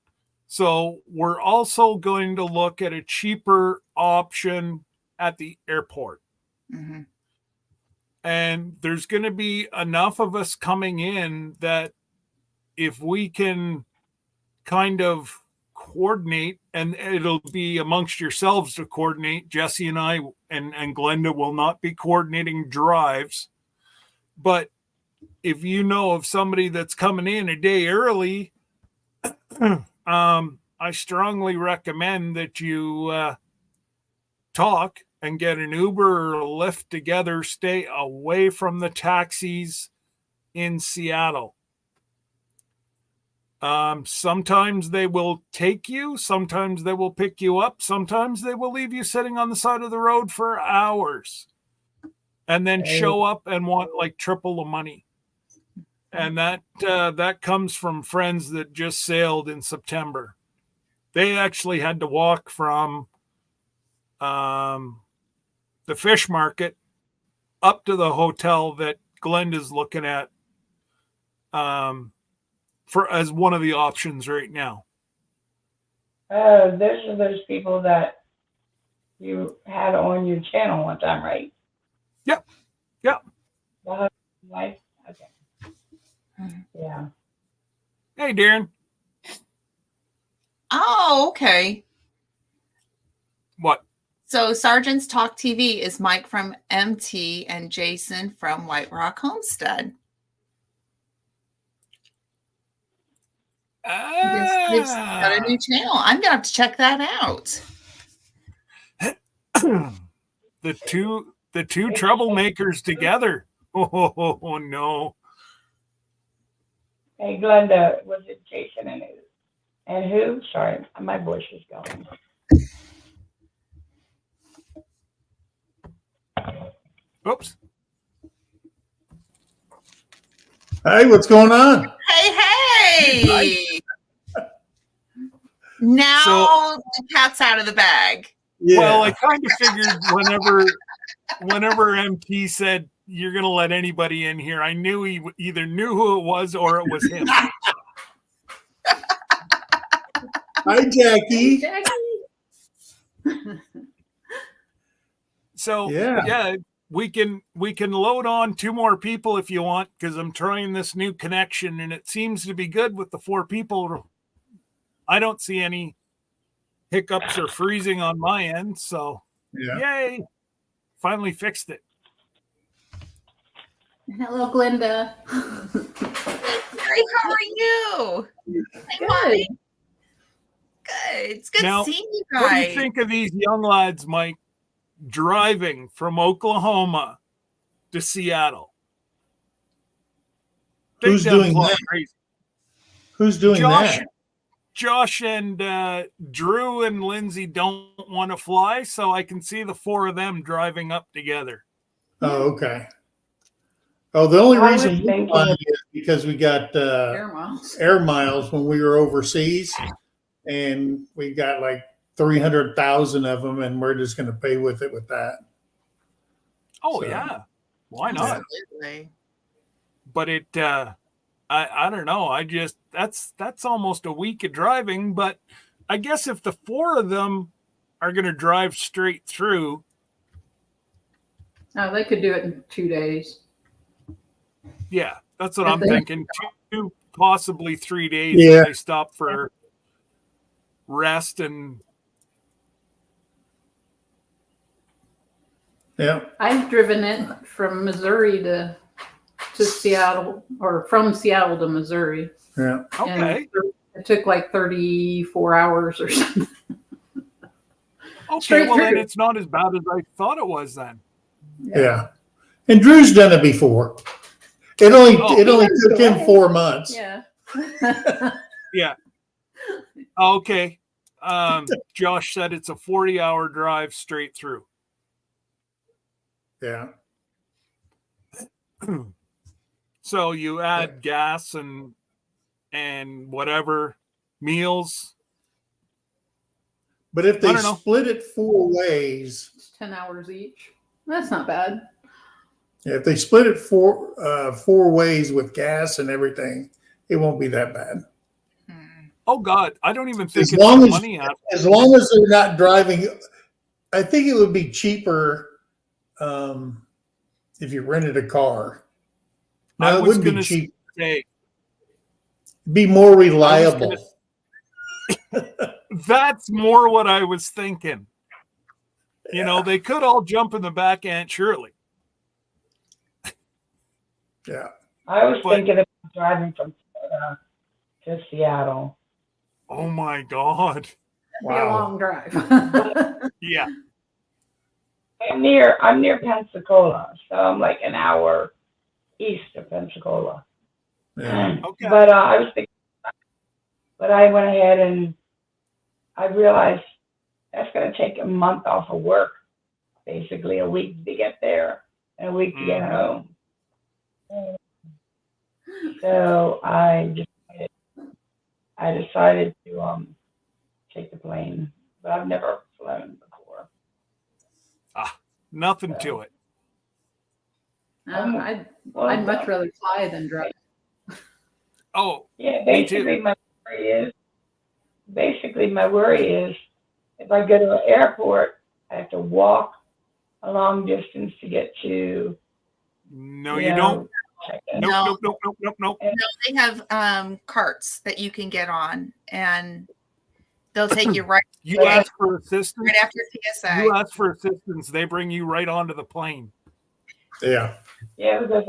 So we're also going to look at a cheaper option at the airport. Mm-hmm. And there's going to be enough of us coming in that if we can kind of coordinate, and it'll be amongst yourselves to coordinate, Jesse and I and Glenda will not be coordinating drives. But if you know of somebody that's coming in a day early, I strongly recommend that you talk and get an Uber or a Lyft together. Stay away from the taxis in Seattle. Sometimes they will take you, sometimes they will pick you up, sometimes they will leave you sitting on the side of the road for hours and then show up and want like triple the money. And that comes from friends that just sailed in September. They actually had to walk from the fish market up to the hotel that Glenda's looking at for as one of the options right now. Those people that you had on your channel one time, right? Yep. Life? Okay. Yeah. Hey, Darren. Oh, okay. What? So Sergeant's Talk TV is Mike from MT and Jason from White Rock Homestead. They've got a new channel. I'm going to have to check that out. The two troublemakers together. Oh, no. Hey, Glenda, was it Jason and who? And who? Sorry, my voice is going. Oops. Hey, what's going on? Hey. Now the cat's out of the bag. Yeah. Well, I kind of figured whenever MT said, you're going to let anybody in here. I knew he either knew who it was or it was him. Hi, Jackie. So Yeah. we can load on 2 more people if you want, because I'm trying this new connection and it seems to be good with the 4 people. I don't see any hiccups or freezing on my end. So yay. Finally fixed it. Hello, Glenda. Mary, how are you? Hey, Mommy. Good. It's good Now, seeing you What do guys. you think of these young lads, Mike, driving from Oklahoma to Seattle? Who's Big dumb doing plot that? crazy. Who's doing that? Josh and Drew and Lindsay don't want to fly, so I can see the 4 of them driving up together. Oh, okay. Oh, the only I was reason we thinking fly is because we got air miles when we were overseas, and we got like 300,000 of them, and we're just going to pay with it with that. Oh So, yeah, why not? Absolutely. But it, I don't know. I just that's almost a week of driving. But I guess if the 4 of them are going to drive straight through, Oh, they could do it in 2 days. yeah, that's what If I'm they- thinking. 2, possibly 3 days Yeah. if they stop for rest and. yeah. I've driven it from Missouri to Seattle, or from Seattle to Missouri. Yeah. And Okay. it took like 34 hours or something. Okay, Straight well then through. it's not as bad as I thought it was then. Yeah. And Drew's done it before. It only Oh. took him 4 months. Yeah. Yeah. Okay. Josh said it's a 40-hour drive straight through. Yeah. So you add gas and whatever meals. But if I they don't know. split it 4 ways, It's 10 hours each. That's not bad. if they split it 4 ways with gas and everything, it won't be that bad. Oh God, I don't even think As it's long the as- money aspect. As long as they're not driving, I think it would be cheaper if you rented a car. I No, it was wouldn't be gonna cheap. say Be more reliable. that's more what I was thinking. You know, they could all jump in the back, Aunt Shirley. Yeah. I was But- thinking of driving from Florida to Seattle. Oh my God. Be a long drive. Yeah. I'm near Pensacola, so I'm like an hour east of Pensacola. Yeah. Okay. But I was thinking, but I went ahead and I realized that's going to take a month off of work, basically a week to get there and a week to get home. So I decided to take the plane, but I've never flown before. Nothing to it. I'd Well, much rather fly than drive. Oh, Yeah, Me too. basically my worry is if I go to an airport, I have to walk a long distance to get to. no, you don't. check in. Nope, nope. No, they have carts that you can get on, and they'll take you right You ask for assistance. right after TSA. You ask for assistance, they bring you right onto the plane. Yeah. Yeah, because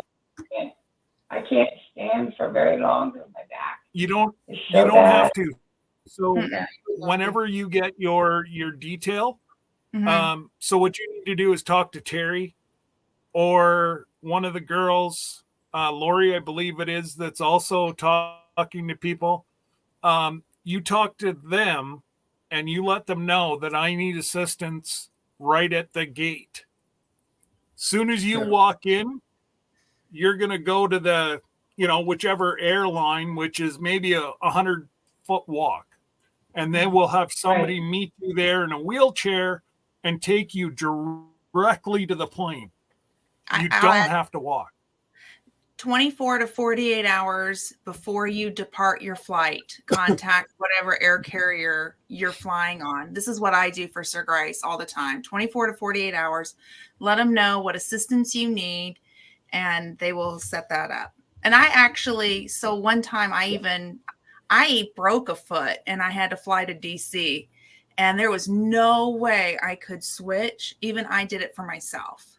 I can't stand for very long on my back. You don't It's you so don't bad. have to. So Mhm. whenever you get your detail, Mhm. so what you need to do is talk to Terry or one of the girls, Lori, I believe it is, that's also talking to people. You talk to them and you let them know that I need assistance right at the gate. Soon as you Sure. walk in, you're going to go to the, whichever airline, which is maybe a 100-foot walk. And then we'll have somebody meet you there in a wheelchair and take you directly to the plane. You I'll don't add have to walk. 24 to 48 hours before you depart your flight, contact whatever air carrier you're flying on. This is what I do for Sir Grace all the time. 24 to 48 hours. Let them know what assistance you need, and they will set that up. And I actually, so one time I broke a foot and I had to fly to DC, and there was no way I could switch. Even I did it for myself.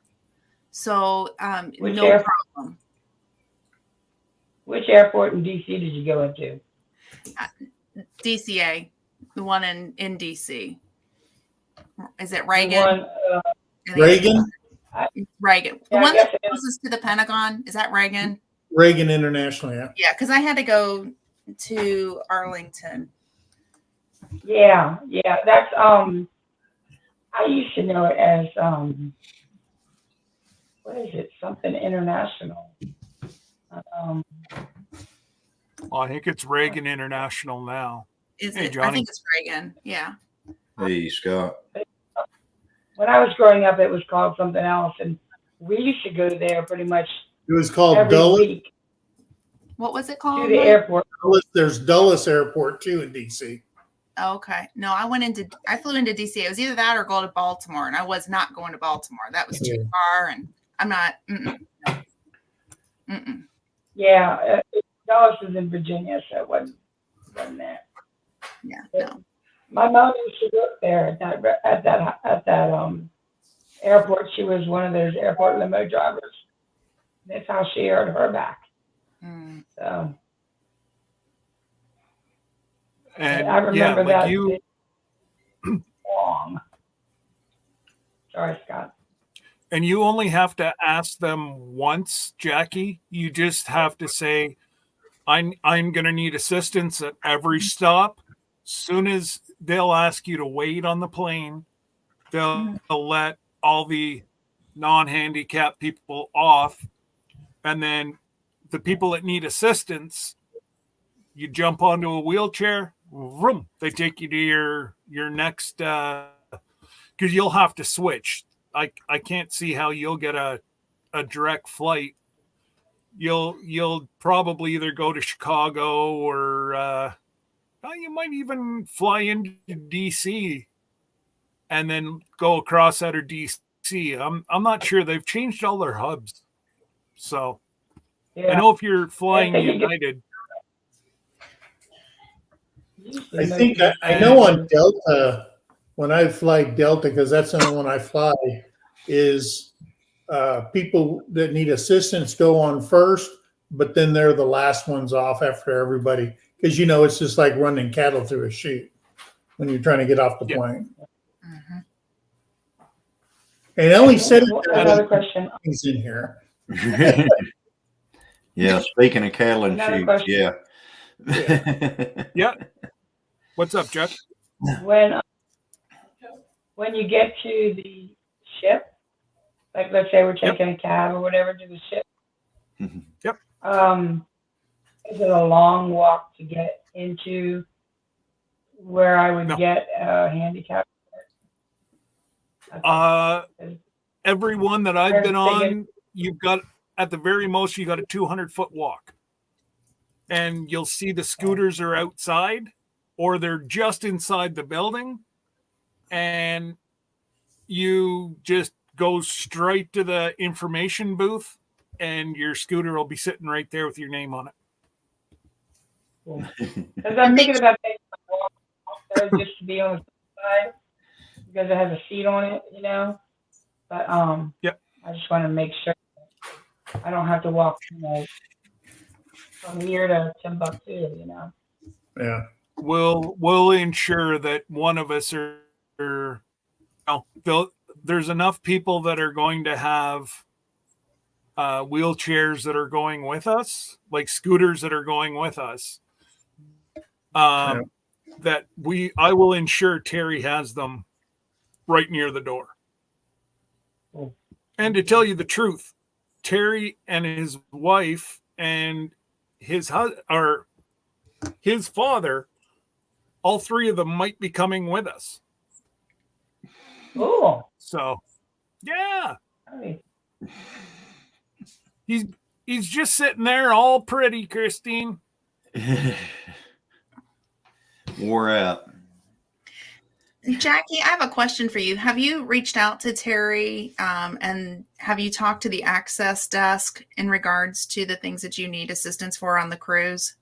So no problem. Which airport in DC did you go into? DCA, the one in DC. Is it Reagan? The one, Reagan? Reagan. The Yeah, one that's closest to the Pentagon. Is that Reagan? Reagan International, yeah. Yeah, because I had to go to Arlington. yeah, that's I used to know it as what is it? Something international. Well, I think it's Reagan International now. Is Hey, it? I Johnny. think it's Reagan. Yeah. Hey, Scott. When I was growing up, it was called something else, and we used to go there pretty much It was called every Dulles. week What was it to called? the airport. There's Dulles Airport too in DC. Okay. No, I flew into DC. It was either that or go to Baltimore, and I was not going to Baltimore. That was too far, and I'm not. Yeah, Dallas is in Virginia, so it wasn't there. Yeah. No. My mom used to work there at that airport. She was one of those airport limo drivers. That's how she earned her back. Mm. So, And I remember like that long. Sorry, Scott. And you only have to ask them once, Jackie. You just have to say, I'm going to need assistance at every stop. Soon as they'll ask you to wait on the plane, they'll let all the non-handicapped people off. And then the people that need assistance, you jump onto a wheelchair, vroom, they take you to your next, because you'll have to switch. I can't see how you'll get a direct flight. You'll probably either go to Chicago or you might even fly into DC and then go across out of DC. I'm not sure. They've changed all their hubs. So I know if you're flying United. I think I know on Delta, when I fly Delta, because that's the only one I fly, is people that need assistance go on first, but then they're the last ones off after everybody. Because, it's just like running cattle through a chute when you're trying to get off the plane. Mm-hmm. And I only said another question in here. Yeah, speaking of cattle and Another sheep, question. yeah. Yeah. What's up, Jeff? When you get to the ship, like let's say we're taking a cab or whatever to the ship. Yep. Is it a long walk to get into where I would get a handicap? Every one that I've been on, you've got at the very most, you got a 200-foot walk, and you'll see the scooters are outside, or they're just inside the building, and you just go straight to the information booth, and your scooter will be sitting right there with your name on it. Because I'm thinking about taking my walk there just to be on the side because it has a seat on it, But Yep. I just want to make sure I don't have to walk, from here to Timbuktu, Yeah. We'll ensure that one of us there's enough people that are going to have wheelchairs that are going with us, like scooters that are going with us. That I will ensure Terry has them right near the door. Cool. And to tell you the truth, Terry and his wife and his father, all three of them might be coming with us. Cool. So, yeah. Nice. he's just sitting there all pretty, Christine. Wore out. Jackie, I have a question for you. Have you reached out to Terry and have you talked to the access desk in regards to the things that you need assistance for on the cruise?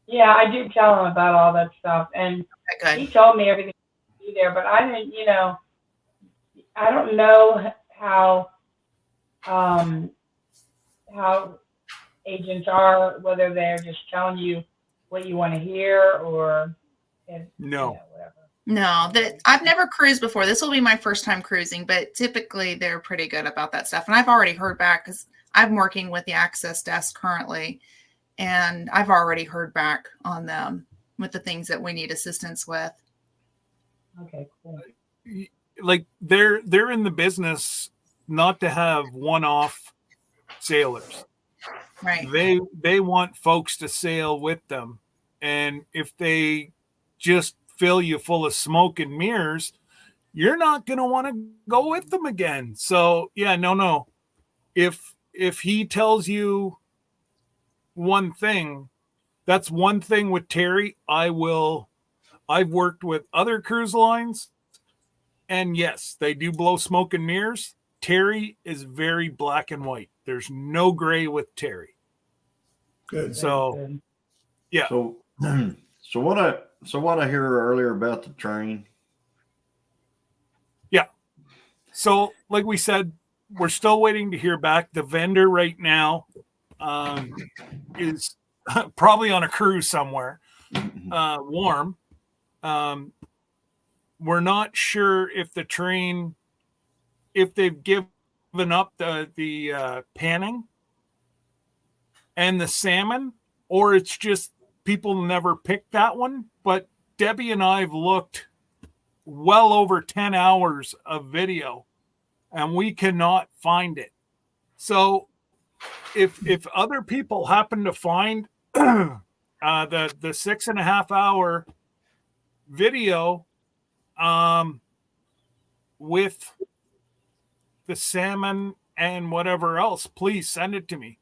Yeah, I did tell him about all that stuff, and Okay, he good. told me everything to be there, but I didn't, I don't know how agents are, whether they're just telling you what you want to hear or No. whatever. No, that I've never cruised before. This will be my first time cruising, but typically they're pretty good about that stuff. And I've already heard back because I'm working with the access desk currently, and I've already heard back on them with the things that we need assistance with. Okay, cool. Like they're in the business not to have one-off sailors. Right. They want folks to sail with them, and if they just fill you full of smoke and mirrors, you're not going to want to go with them again. So yeah, no. If he tells you one thing, that's one thing with Terry. I've worked with other cruise lines, and yes, they do blow smoke and mirrors. Terry is very black and white. There's no gray with Terry. Good. So Good. yeah. So what I hear earlier about the train. Yeah. So like we said, we're still waiting to hear back. The vendor right now is probably on a cruise somewhere, warm. We're not sure if the train, if they've given up the panning and the salmon, or it's just people never picked that one. But Debbie and I have looked well over 10 hours of video and we cannot find it. So if other people happen to find the 6.5 hour video with the salmon and whatever else, please send it to me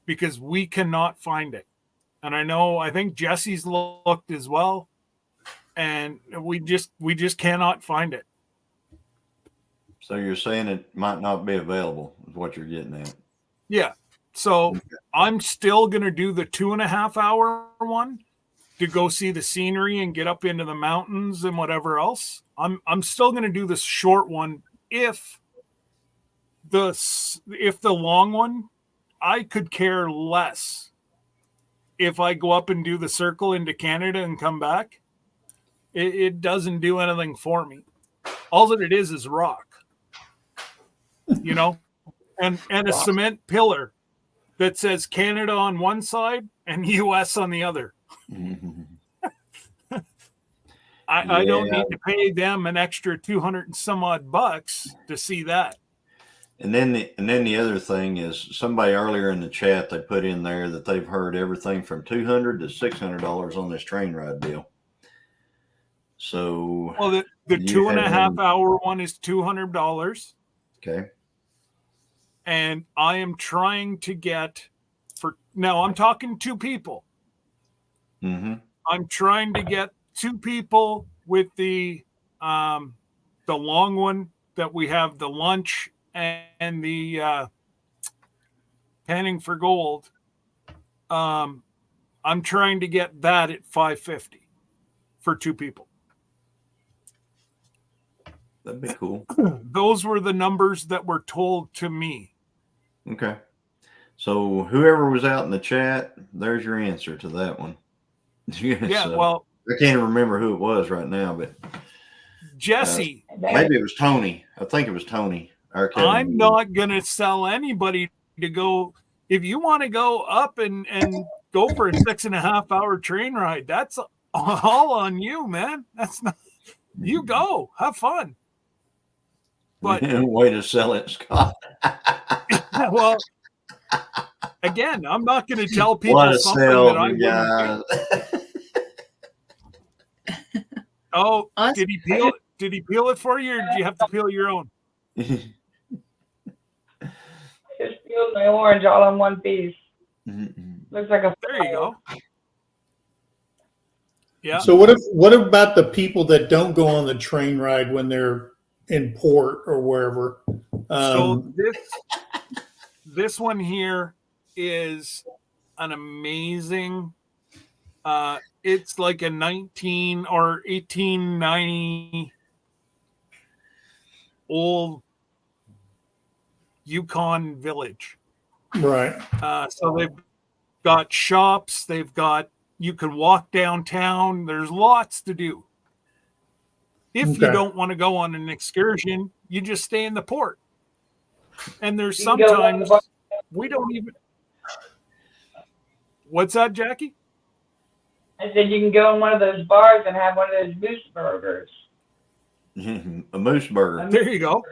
because we cannot find it. And I think Jesse's looked as well, and we just cannot find it. So you're saying it might not be available, is what you're getting at. Yeah. So I'm still going to do the 2.5 hour one to go see the scenery and get up into the mountains and whatever else. I'm still going to do this short one. If the long one, I could care less if I go up and do the circle into Canada and come back. It doesn't do anything for me. All that it is rock, and a cement pillar that says Canada on one side and US on the other. I don't need to pay them an extra 200 and some odd bucks to see that. And then the other thing is somebody earlier in the chat, they put in there that they've heard everything from $200 to $600 on this train ride deal. So well, the 2.5 hour one is $200. Okay. And I am trying to get now I'm talking 2 people. Mm-hmm. I'm trying to get 2 people with the long one that we have the lunch and the panning for gold. I'm trying to get that at $550 for 2 people. That'd be cool. Those were the numbers that were told to me. Okay. So whoever was out in the chat, there's your answer to that one. Yeah, So, well, I can't remember who it was right now, but Jesse, maybe it was Tony. I think it was Tony. I'm not going to sell anybody to go. If you want to go up and go for a 6.5 hour train ride, that's all on you, man. That's not, you go have fun. But way to sell it, Scott. well, again, I'm not going to tell people What a something sell, that I guys. wouldn't do. Oh, did he peel it? Did he peel it for you, or do you have to peel your own? Just peeled my orange all in one piece. Looks like a. There you go. Yeah. So what about the people that don't go on the train ride when they're in port or wherever? So this one here is an amazing. It's like a 19 or 1890 old Yukon village. Right. So they've got shops. You can walk downtown. There's lots to do. If you Okay. don't want to go on an excursion, you just stay in the port. And there's You can go on the sometimes we don't even. What's that, Jackie? I said you can go in one of those bars and have one of those moose burgers. A moose burger. There you go.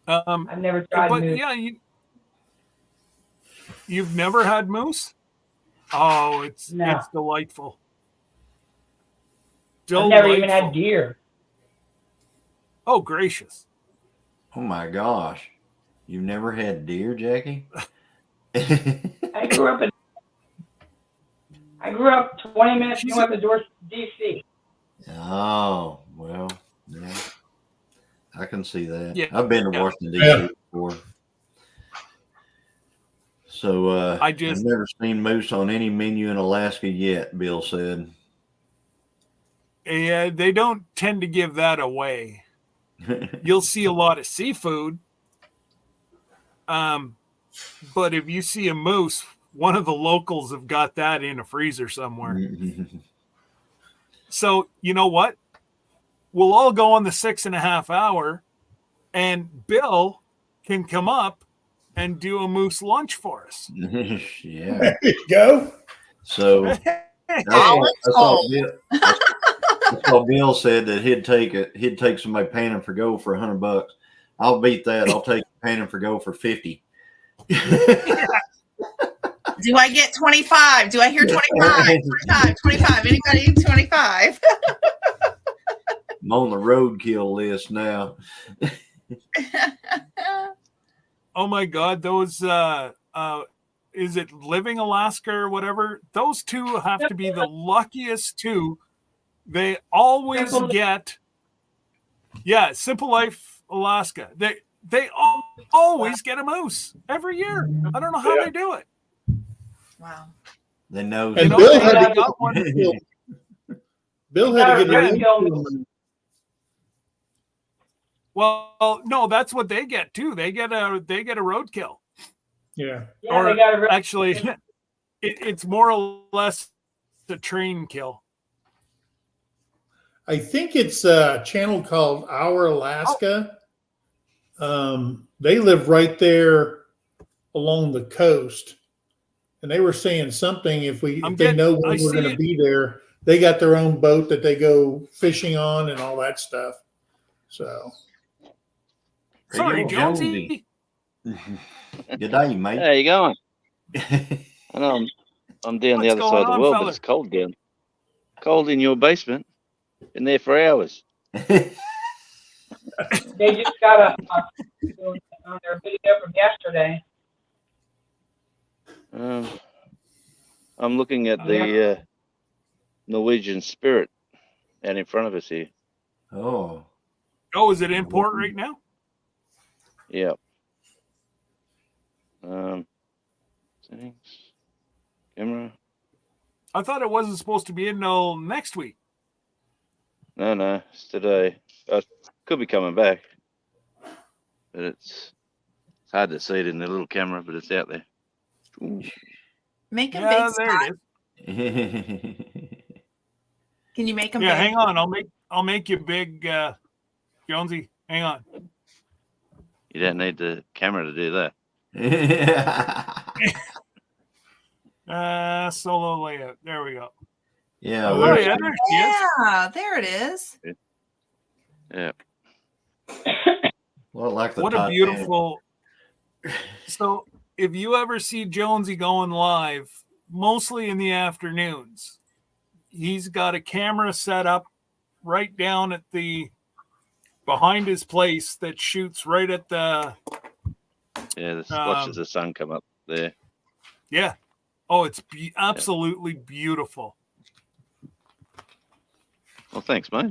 I've never tried But moose. yeah, you've never had moose? Oh, it's delightful. I've never even had deer. Oh, gracious. Oh my gosh. You've never had deer, Jackie? I grew up 20 minutes north of D.C. Oh, well, yeah. I can see that. Yeah. I've been to Washington, D.C. before. So I've never seen moose on any menu in Alaska yet, Bill said. Yeah, they don't tend to give that away. You'll see a lot of seafood. But if you see a moose, one of the locals have got that in a freezer somewhere. So you know what? We'll all go on the 6.5 hour, and Bill can come up and do a moose lunch for us. Yeah. There you go. So that's what Bill said, that he'd take somebody panning for gold for $100. I'll beat that. I'll take panning for gold for 50. Do I get 25? Do I hear 25? 25. Anybody 25? I'm on the roadkill list now. Oh my God, those is it Living Alaska or whatever? Those two have to be the luckiest two. They always get, Simple Life Alaska. They always get a moose every year. I don't know how they do it. Wow. They know. And Bill had to got one. Bill had to get a Well, no, that's what they get too. They get a roadkill. Yeah. Or they got a actually, it's more or less the train kill. I think it's a channel called Our Alaska. They live right there along the coast, and they were saying something. If they know when we're going to be there, they got their own boat that they go fishing on and all that stuff. So, sorry, Jonesy. Good day, mate. How you going? I know I'm down the other side of the world, but it's cold down. Cold in your basement. Been there for hours. They just got on their video from yesterday. I'm looking at the Norwegian Spirit out in front of us here. Oh, is it in port right now? Yeah. Settings, camera. I thought it wasn't supposed to be in till next week. No, it's today. Could be coming back, but it's hard to see it in the little camera, but it's out there. Ooh. Make them big. There it is. Can you make them big? Yeah, hang on. I'll make you big, Jonesy. Hang on. You don't need the camera to do that. Solo layout. There we go. Yeah. Oh, yeah, there she is. Yeah, there it is. Yeah. Well, like the What a Titanic. beautiful. So, if you ever see Jonesy going live, mostly in the afternoons, he's got a camera set up right down at the behind his place that shoots right at the Yeah, this watches the sun come up there. yeah. Oh, it's absolutely beautiful. Well, thanks, mate.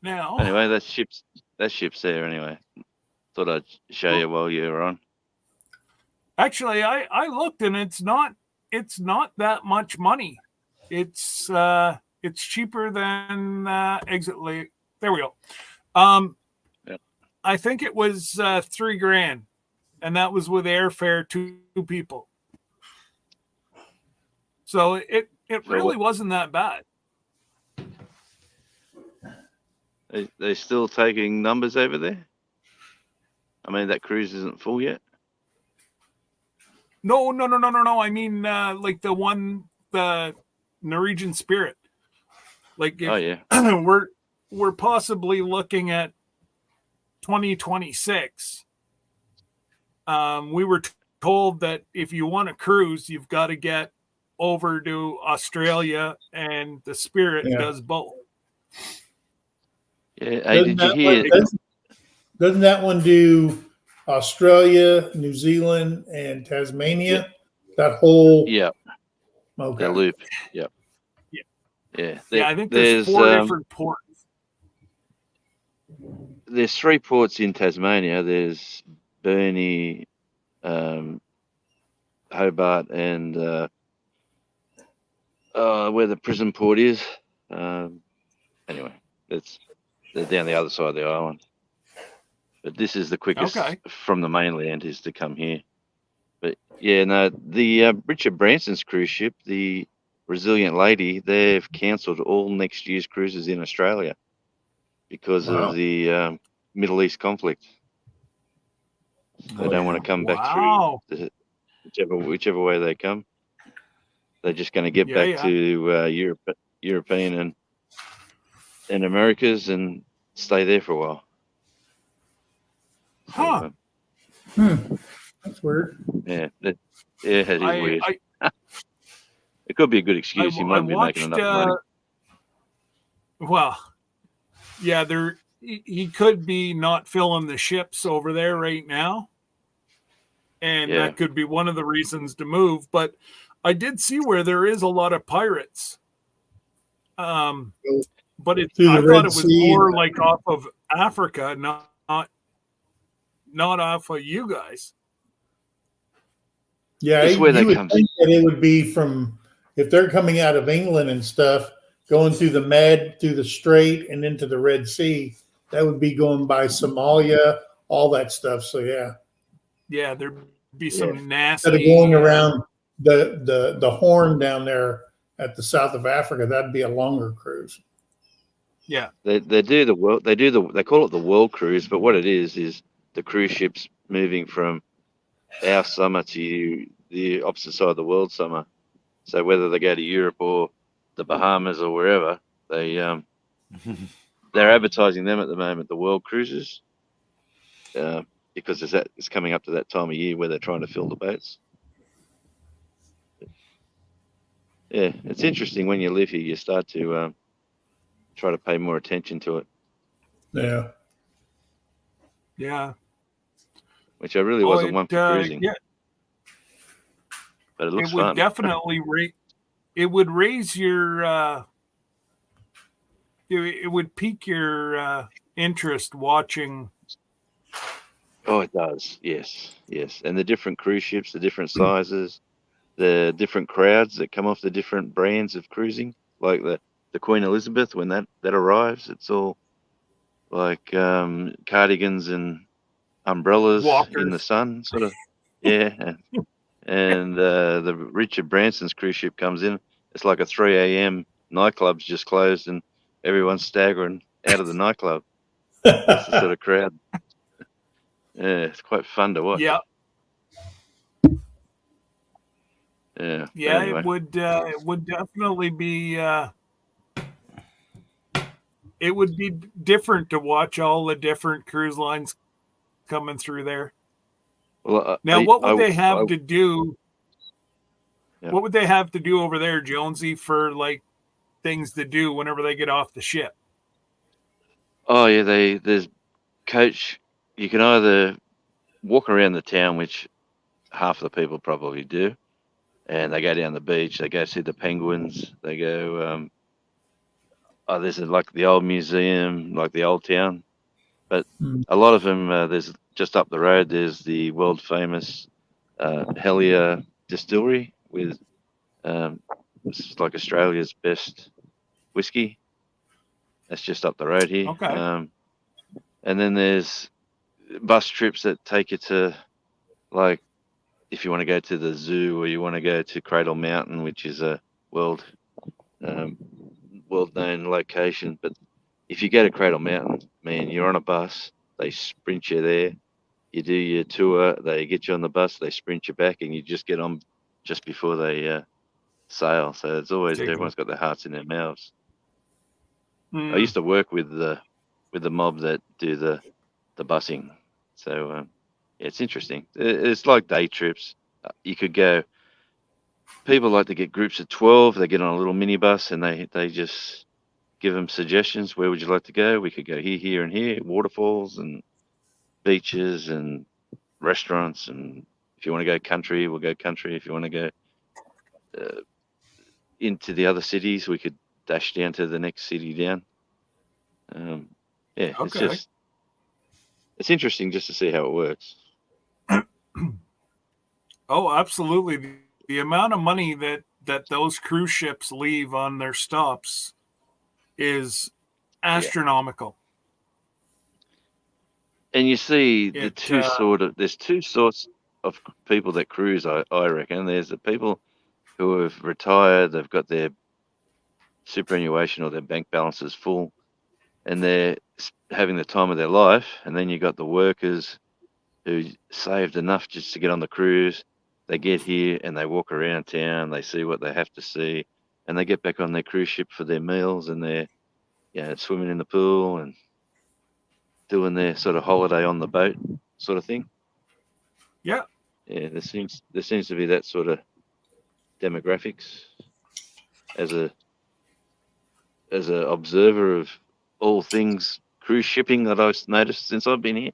Now, Anyway, that ship's there. Anyway, thought I'd show you while you were on. actually, I looked and it's not that much money. It's cheaper than Exit Lake. There we go. Yep. I think it was $3,000, and that was with airfare, two people. So it really wasn't that bad. They still taking numbers over there? I mean, that cruise isn't full yet. No. I mean, like the Norwegian Spirit. Like, if, Oh yeah. we're possibly looking at 2026. We were told that if you want to cruise, you've got to get over to Australia, and the Spirit does both. Yeah. Hey, did you hear? Doesn't that one do Australia, New Zealand, and Tasmania? That whole Yeah. okay. The loop. Yep. Yeah, I think there's 4 different ports. There's 3 ports in Tasmania. There's Burnie, Hobart, and where the prison port is. Anyway, they're down the other side of the island. But this is the quickest from the mainland is to come here. But yeah, no, the Richard Branson's cruise ship, the Resilient Lady, they've cancelled all next year's cruises in Australia because of the Middle East conflict. They don't want to come back through whichever way they come. They're just going to get back to European and Americas and stay there for a while. Huh. That's weird. Yeah, it is weird. It could be a good excuse. He might be making enough money. Well, yeah, he could be not filling the ships over there right now. And that could be one of the reasons to move. But I did see where there is a lot of pirates. But I thought it was more like off of Africa, not off of you guys. Yeah, you would think that it would be from, if they're coming out of England and stuff, going through the Med, through the Strait, and into the Red Sea, that would be going by Somalia, all that stuff. So yeah, there'd be some nasty. Instead of going around the Horn down there at the south of Africa, that'd be a longer cruise. Yeah, they do the world. They call it the world cruise, but what it is the cruise ships moving from our summer to the opposite side of the world summer. So whether they go to Europe or the Bahamas or wherever, they're advertising them at the moment, the world cruises, because it's coming up to that time of year where they're trying to fill the boats. Yeah, it's interesting when you live here, you start to try to pay more attention to it. Yeah. Yeah. Which I really wasn't one for cruising. Yeah. But it looks fun. It would fun. definitely it would raise your it would pique your interest watching. Oh, it does. Yes. And the different cruise ships, the different sizes, the different crowds that come off the different brands of cruising, like the Queen Elizabeth, when that arrives, it's all like cardigans and umbrellas in the sun, sort of. Yeah. And the Richard Branson's cruise ship comes in. It's like a 3 a.m. nightclub's just closed and everyone's staggering out of the nightclub. That's the sort of crowd. Yeah, it's quite fun to watch. Yeah. Yeah. Yeah, anyway. it would definitely be. It would be different to watch all the different cruise lines coming through there. Well, now, what would they have to do? Yeah. What would they have to do over there, Jonesy, for like things to do whenever they get off the ship? Oh yeah, there's coach. You can either walk around the town, which half of the people probably do, and they go down the beach. They go see the penguins. They go. There's like the old museum, like the old town. But Mm. a lot of them, there's just up the road. There's the world famous Hellier distillery with it's like Australia's best whiskey. That's just up the road here. Okay. And then there's bus trips that take you to, like, if you want to go to the zoo or you want to go to Cradle Mountain, which is a world known location. But if you go to Cradle Mountain, man, you're on a bus. They sprint you there. You do your tour. They get you on the bus. They sprint you back, and you just get on just before they sail. So it's always everyone's got their hearts in their mouths. I used to work with the mob that do the busing. So yeah, it's interesting. It's like day trips. You could go. People like to get groups of 12. They get on a little minibus and they just give them suggestions. Where would you like to go? We could go here, here, and here. Waterfalls and beaches and restaurants. And if you want to go country, we'll go country. If you want to go into the other cities, we could dash down to the next city down. Yeah, Okay. It's interesting just to see how it works. Oh, absolutely. The amount of money that those cruise ships leave on their stops is astronomical. And you see there's two sorts of people that cruise, I reckon. There's the people who have retired, they've got their superannuation or their bank balances full, and they're having the time of their life. And then you got the workers who saved enough just to get on the cruise. They get here and they walk around town, they see what they have to see, and they get back on their cruise ship for their meals, and they're swimming in the pool and doing their sort of holiday on the boat sort of thing. Yeah. Yeah, there seems to be that sort of demographics as a observer of all things cruise shipping that I've noticed since I've been here,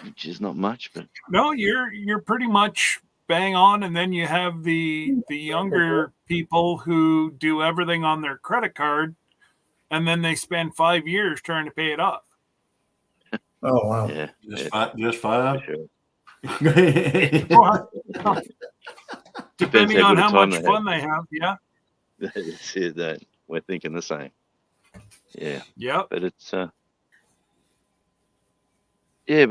which is not much, but no, you're pretty much bang on. And then you have the younger people who do everything on their credit card, and then they spend 5 years trying to pay it off. Oh wow! yeah, Just five. for sure. Depending how on good a how time much they fun they have. Yeah. That's it, that we're thinking the same. Yeah, Yep. but it's well, we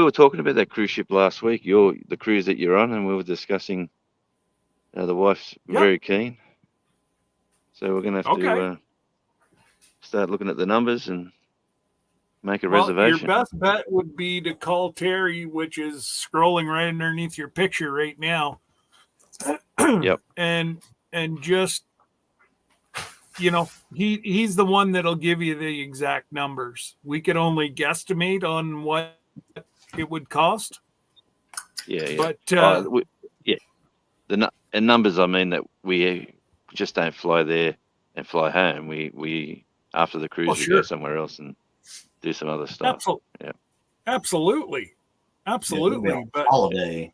were talking about that cruise ship last week. The cruise that you're on, and we were discussing. The wife's very keen, so we're gonna have to start looking at the numbers and make a reservation. Your best bet would be to call Terry, which is scrolling right underneath your picture right now. Yep. And just, he's the one that'll give you the exact numbers. We could only guesstimate on what it would cost. Yeah. But the numbers. I mean that we just don't fly there and fly home. We after the cruise we go somewhere else and do some other stuff. Absolutely. But Holiday.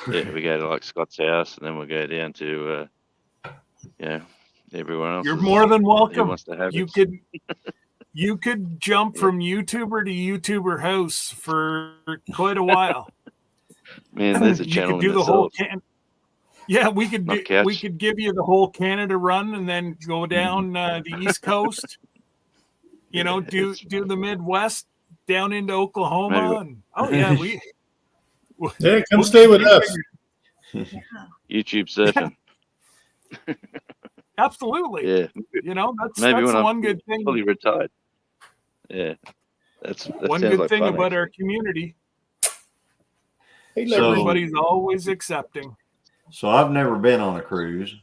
Yeah, we go to like Scott's house, and then we'll go down to everyone else. You're more than welcome. Wants to have you could jump from YouTuber to YouTuber house for quite a while. Man, there's a channel. You could do the whole we could give you the whole Canada run and then go down the East Coast. Do the Midwest down into Oklahoma. Come stay with us. YouTube surfing. Absolutely. Yeah. That's Maybe when one I'm good thing. fully retired. Yeah. That one sounds good like thing fun, about actually. our community. Hey, So- Everybody's always accepting. So I've never been on a cruise.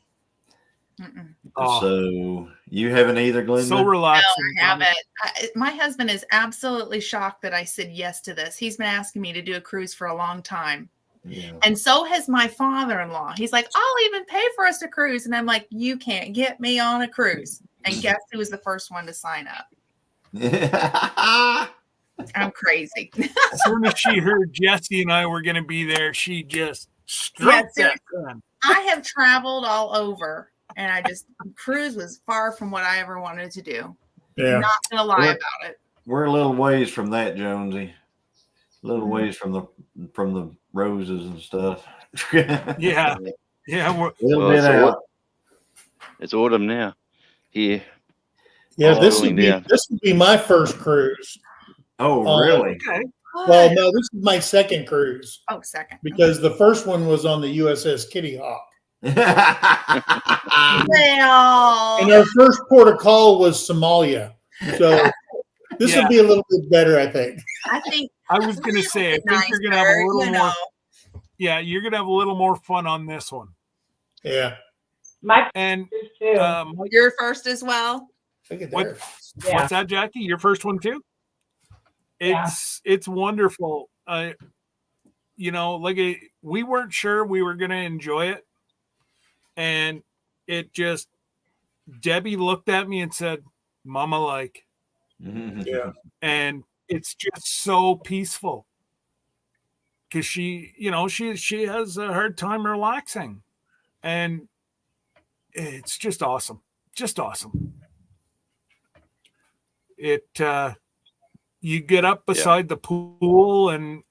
Mm-mm. Oh, So you haven't either, Glenda? so relaxing. No, I haven't. My husband is absolutely shocked that I said yes to this. He's been asking me to do a cruise for a long time. Yeah. And so has my father-in-law. He's like, I'll even pay for us to cruise. And I'm like, you can't get me on a cruise. And guess who was the first one to sign up? Yeah. I'm crazy. As soon as she heard Jesse and I were going to be there, she just stroked that gun. I have traveled all over, and cruise was far from what I ever wanted to do. Yeah. Not gonna lie about it. We're a little ways from that, Jonesy. A little ways from the roses and stuff. Yeah. Yeah. A little bit out. It's autumn now. Here. Yeah, Oh, this going would down. be my first cruise. Oh, really? Okay. Well, no, this is my second cruise Oh, second. because the first one was on the USS Kitty Hawk. Well, And our first port of call was Somalia. So this will be a little bit better, I think. I think I was going to say, I think you're going to have a little more. Yeah, you're going to have a little more fun on this one. Yeah. My And first too. Mike, Your first as well. Look at What- there. Yeah. what's that, Jackie? Your first one too? It's wonderful. We weren't sure we were going to enjoy it. And it just, Debbie looked at me and said, Mama like. Yeah. And it's just so peaceful. Because she has a hard time relaxing. And it's just awesome. Just awesome. You get up beside the pool and,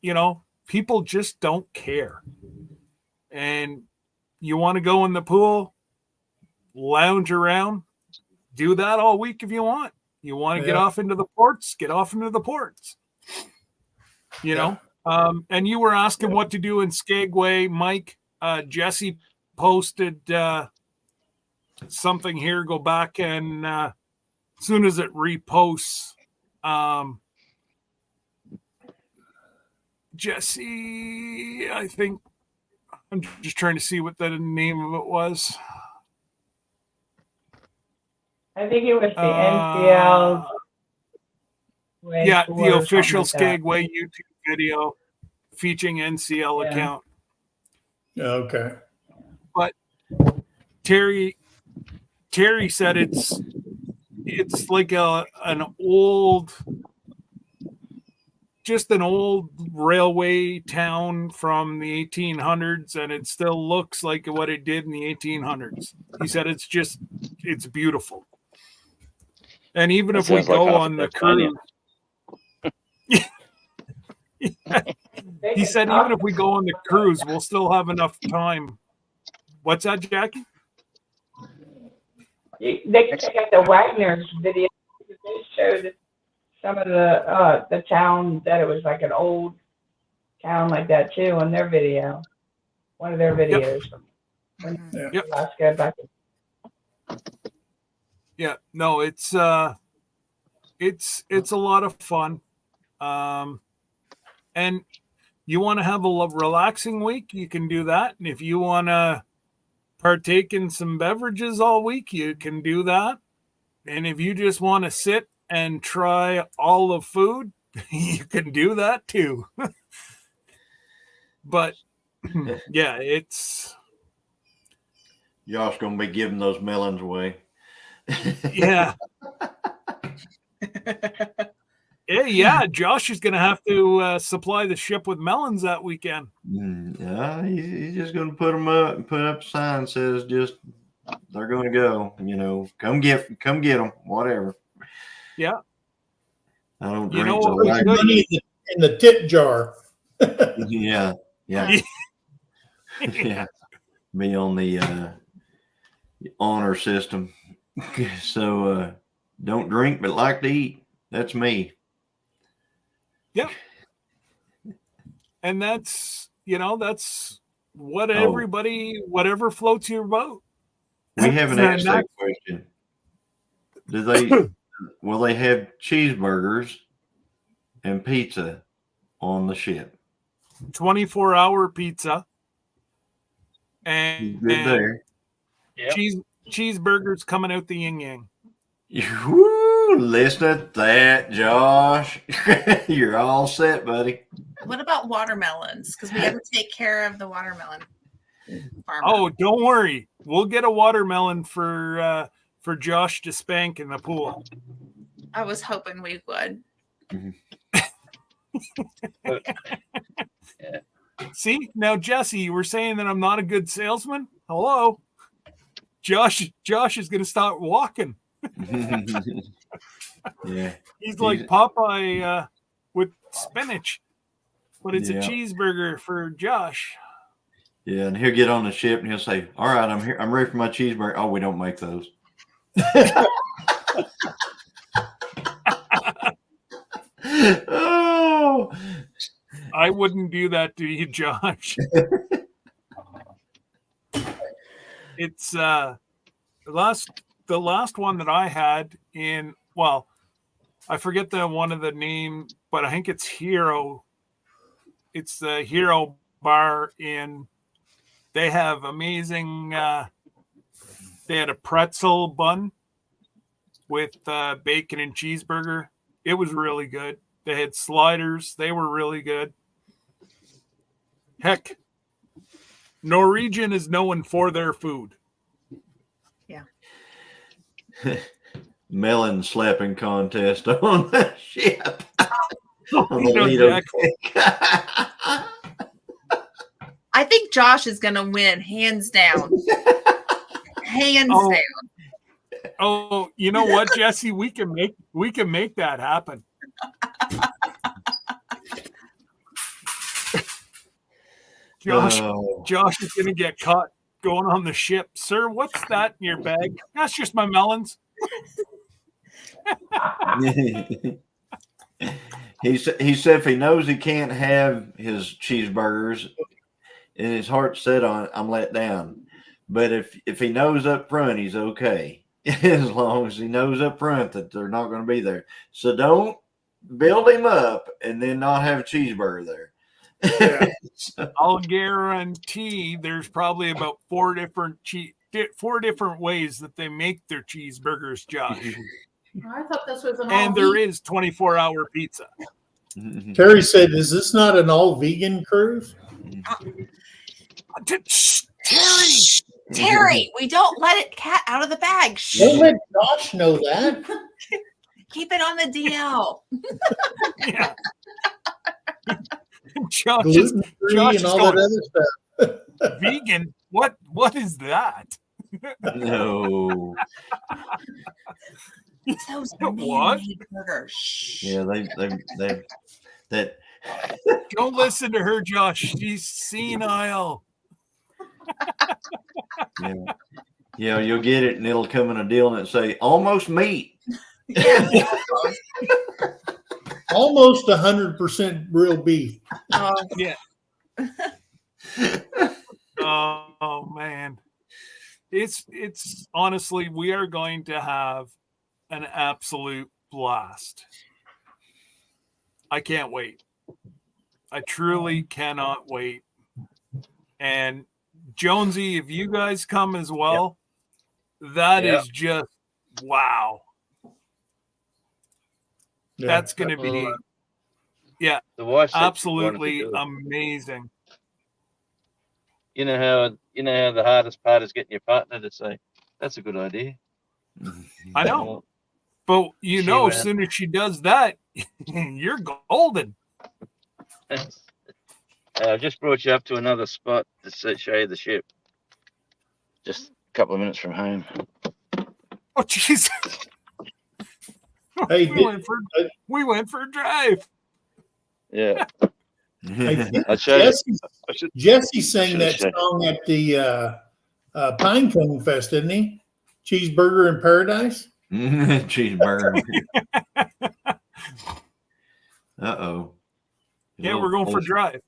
people just don't care. And you want to go in the pool, lounge around, do that all week if you want. You want to get off into the ports, get off into the ports. And you were asking what to do in Skagway, Mike. Jesse posted something here. Go back and as soon as it reposts, Jesse, I think I'm just trying to see what the name of it was. I think it was the NCL. Yeah, the official Skagway YouTube video featuring NCL account. Okay. But Terry said it's like an old railway town from the 1800s, and it still looks like what it did in the 1800s. He said it's beautiful. And even if we go on the cruise, he said even if we go on the cruise, we'll still have enough time. What's that, Jackie? They can check out the Wagner's video. They showed some of the town that it was like an old town like that too on their video. One of their videos from Alaska back. Yeah, no, it's a lot of fun. And you want to have a relaxing week, you can do that. And if you want to partake in some beverages all week, you can do that. And if you just want to sit and try all the food, you can do that too. But yeah, it's Josh gonna be giving those melons away. yeah. Yeah, Josh is going to have to supply the ship with melons that weekend. Yeah, he's just going to put them up and put up a sign that says just they're going to go. Come get them, whatever. Yeah. I don't You drink. know what so we I- could- Money in the tip jar. Yeah. Yeah. Be on the honor system. So don't drink but like to eat. That's me. Yeah. And that's what everybody, whatever floats your boat. We haven't And asked that question. Will they have cheeseburgers and pizza on the ship? 24-hour pizza. And Good there. cheeseburgers coming out the yin yang. Woo, listen to that, Josh. You're all set, buddy. What about watermelons? Because we got to take care of the watermelon farmer. Oh, don't worry. We'll get a watermelon for for Josh to spank in the pool. I was hoping we would. Yeah. See, now Jesse, you were saying that I'm not a good salesman. Hello, Josh is going to start walking. Yeah. He's like Popeye with spinach, but it's Yeah. a cheeseburger for Josh. Yeah, and he'll get on the ship and he'll say, "All right, I'm here. I'm ready for my cheeseburger." Oh, we don't make those. Oh, I wouldn't do that to you, Josh. It's the last one that I had in, well, I forget the one of the name, but I think it's Hero. It's the Hero bar in, they have amazing, they had a pretzel bun with bacon and cheeseburger. It was really good. They had sliders. They were really good. Heck, Norwegian is known for their food. melon slapping contest on the ship. On You the know, Lido Jack, kick. I think Josh is going to win, hands down. Hands Oh. down. oh, you know what, Jesse? We can make that happen. Josh is gonna get caught going on the ship. Sir, what's that in your bag? That's just my melons. He said if he knows he can't have his cheeseburgers and his heart's set on it, I'm let down. But if he knows up front, he's okay. As long as he knows up front that they're not going to be there. So don't build him up and then not have a cheeseburger there. Yeah. I'll guarantee there's probably about four different ways that they make their cheeseburgers, Josh. I thought this was an And all there vegan. is 24-hour pizza. Terry said, "Is this not an all vegan cruise?" Terry, we don't let it cat out of the bag. Shh. Don't let Josh know that. Keep it on the DL. Yeah. Josh is Gluten free Josh and is all that other stuff. vegan. What is that? No. Those What? man-made burgers. Shh. Yeah, they that. Don't listen to her, Josh. She's senile. Yeah. Yeah, you'll get it and it'll come in a deal and it say almost meat. Yeah. Almost 100% real beef. Oh, Yeah. Oh man. It's honestly, we are going to have an absolute blast. I can't wait. I truly cannot wait. And Jonesy, if you guys come as well, that is just wow. Yeah. That's going to be, yeah, The wife said she wanted to absolutely do it. amazing. You know how the hardest part is getting your partner to say, "That's a good idea." I know. But you She know, went. as soon as she does that, you're golden. I just brought you up to another spot to show you the ship. Just a couple of minutes from home. Oh, jeez. Hey, we went for a drive. Yeah. I think I showed you. Jesse sang Should've that said- song at the Pinecone Fest, didn't he? Cheeseburger in Paradise. Cheeseburger. Uh-oh. Yeah, we're going for a drive.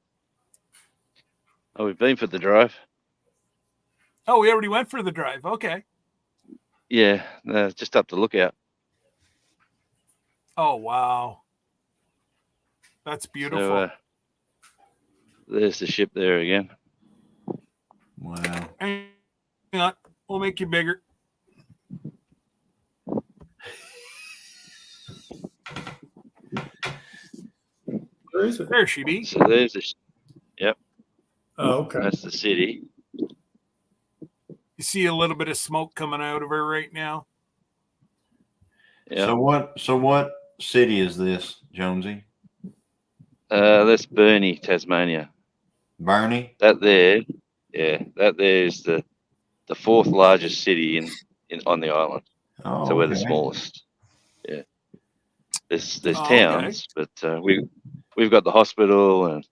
Oh, we've been for the drive. Oh, we already went for the drive. Okay. Yeah, just up the lookout. Oh, wow. That's beautiful. So there's the ship there again. Wow. Hang on. We'll make you bigger. Where is it? There she be. So there's the. Oh, okay. That's the city. You see a little bit of smoke coming out of her right now. Yeah. So what city is this, Jonesy? That's Burnie, Tasmania. Barney? That there is the fourth largest city in on the island. Oh, So we're the okay. smallest. Yeah. There's Oh, towns, but we've got the hospital and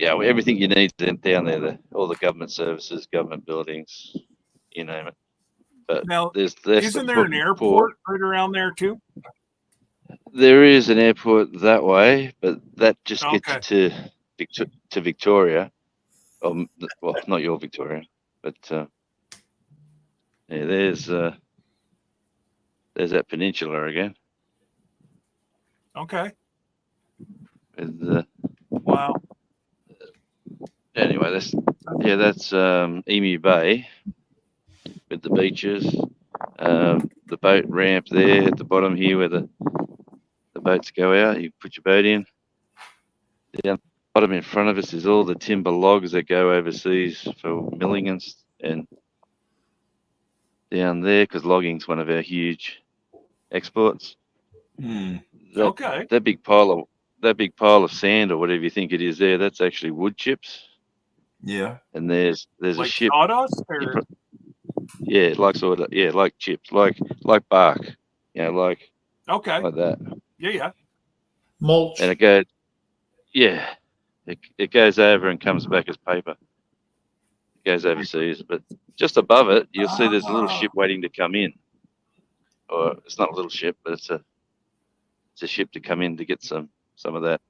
everything you need down there. All the government services, government buildings, you name it. But Now, there's isn't there an airport right around there too? There is an airport that way, but that just gets Okay. you to Victoria. Well, not your Victoria, but there's that peninsula again. Okay. With, Wow. anyway, that's Emu Bay with the beaches, the boat ramp there at the bottom here where the boats go out. You put your boat in. Down the bottom in front of us is all the timber logs that go overseas for milling and down there because logging's one of our huge exports. Okay. That big pile of sand or whatever you think it is there, that's actually wood chips. Yeah. And there's Like a ship. sawdust or like chips, like bark, like okay. like that. Yeah. Mulch. And it goes over and comes back as paper. It goes overseas, but just above it, you'll see there's a little ship waiting to come in. Or it's not a little ship, but it's a ship to come in to get some of that.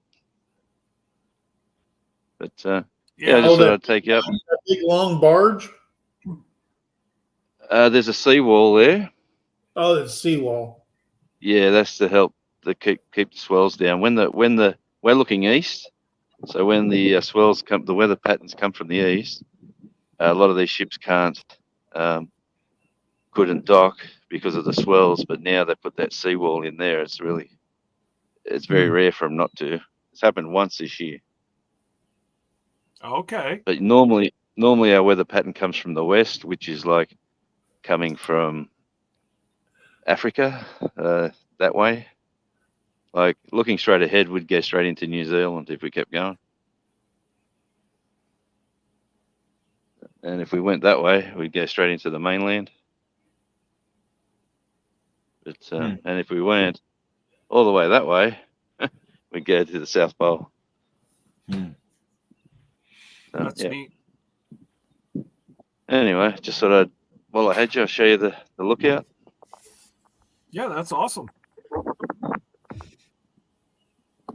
But I just thought I'd take you up. That big long barge. There's a seawall there. Oh, it's seawall. Yeah, that's to help keep the swells down. When we're looking east, so when the swells come, the weather patterns come from the east. A lot of these ships couldn't dock because of the swells, but now they put that seawall in there. It's very rare for them not to. It's happened once this year. Okay. But normally our weather pattern comes from the west, which is like coming from Africa, that way. Like looking straight ahead, we'd go straight into New Zealand if we kept going. And if we went that way, we'd go straight into the mainland. But and if we went all the way that way, we'd go to the South Pole. That's neat. Anyway, just thought while I had you, I'll show you the lookout. Yeah, that's awesome.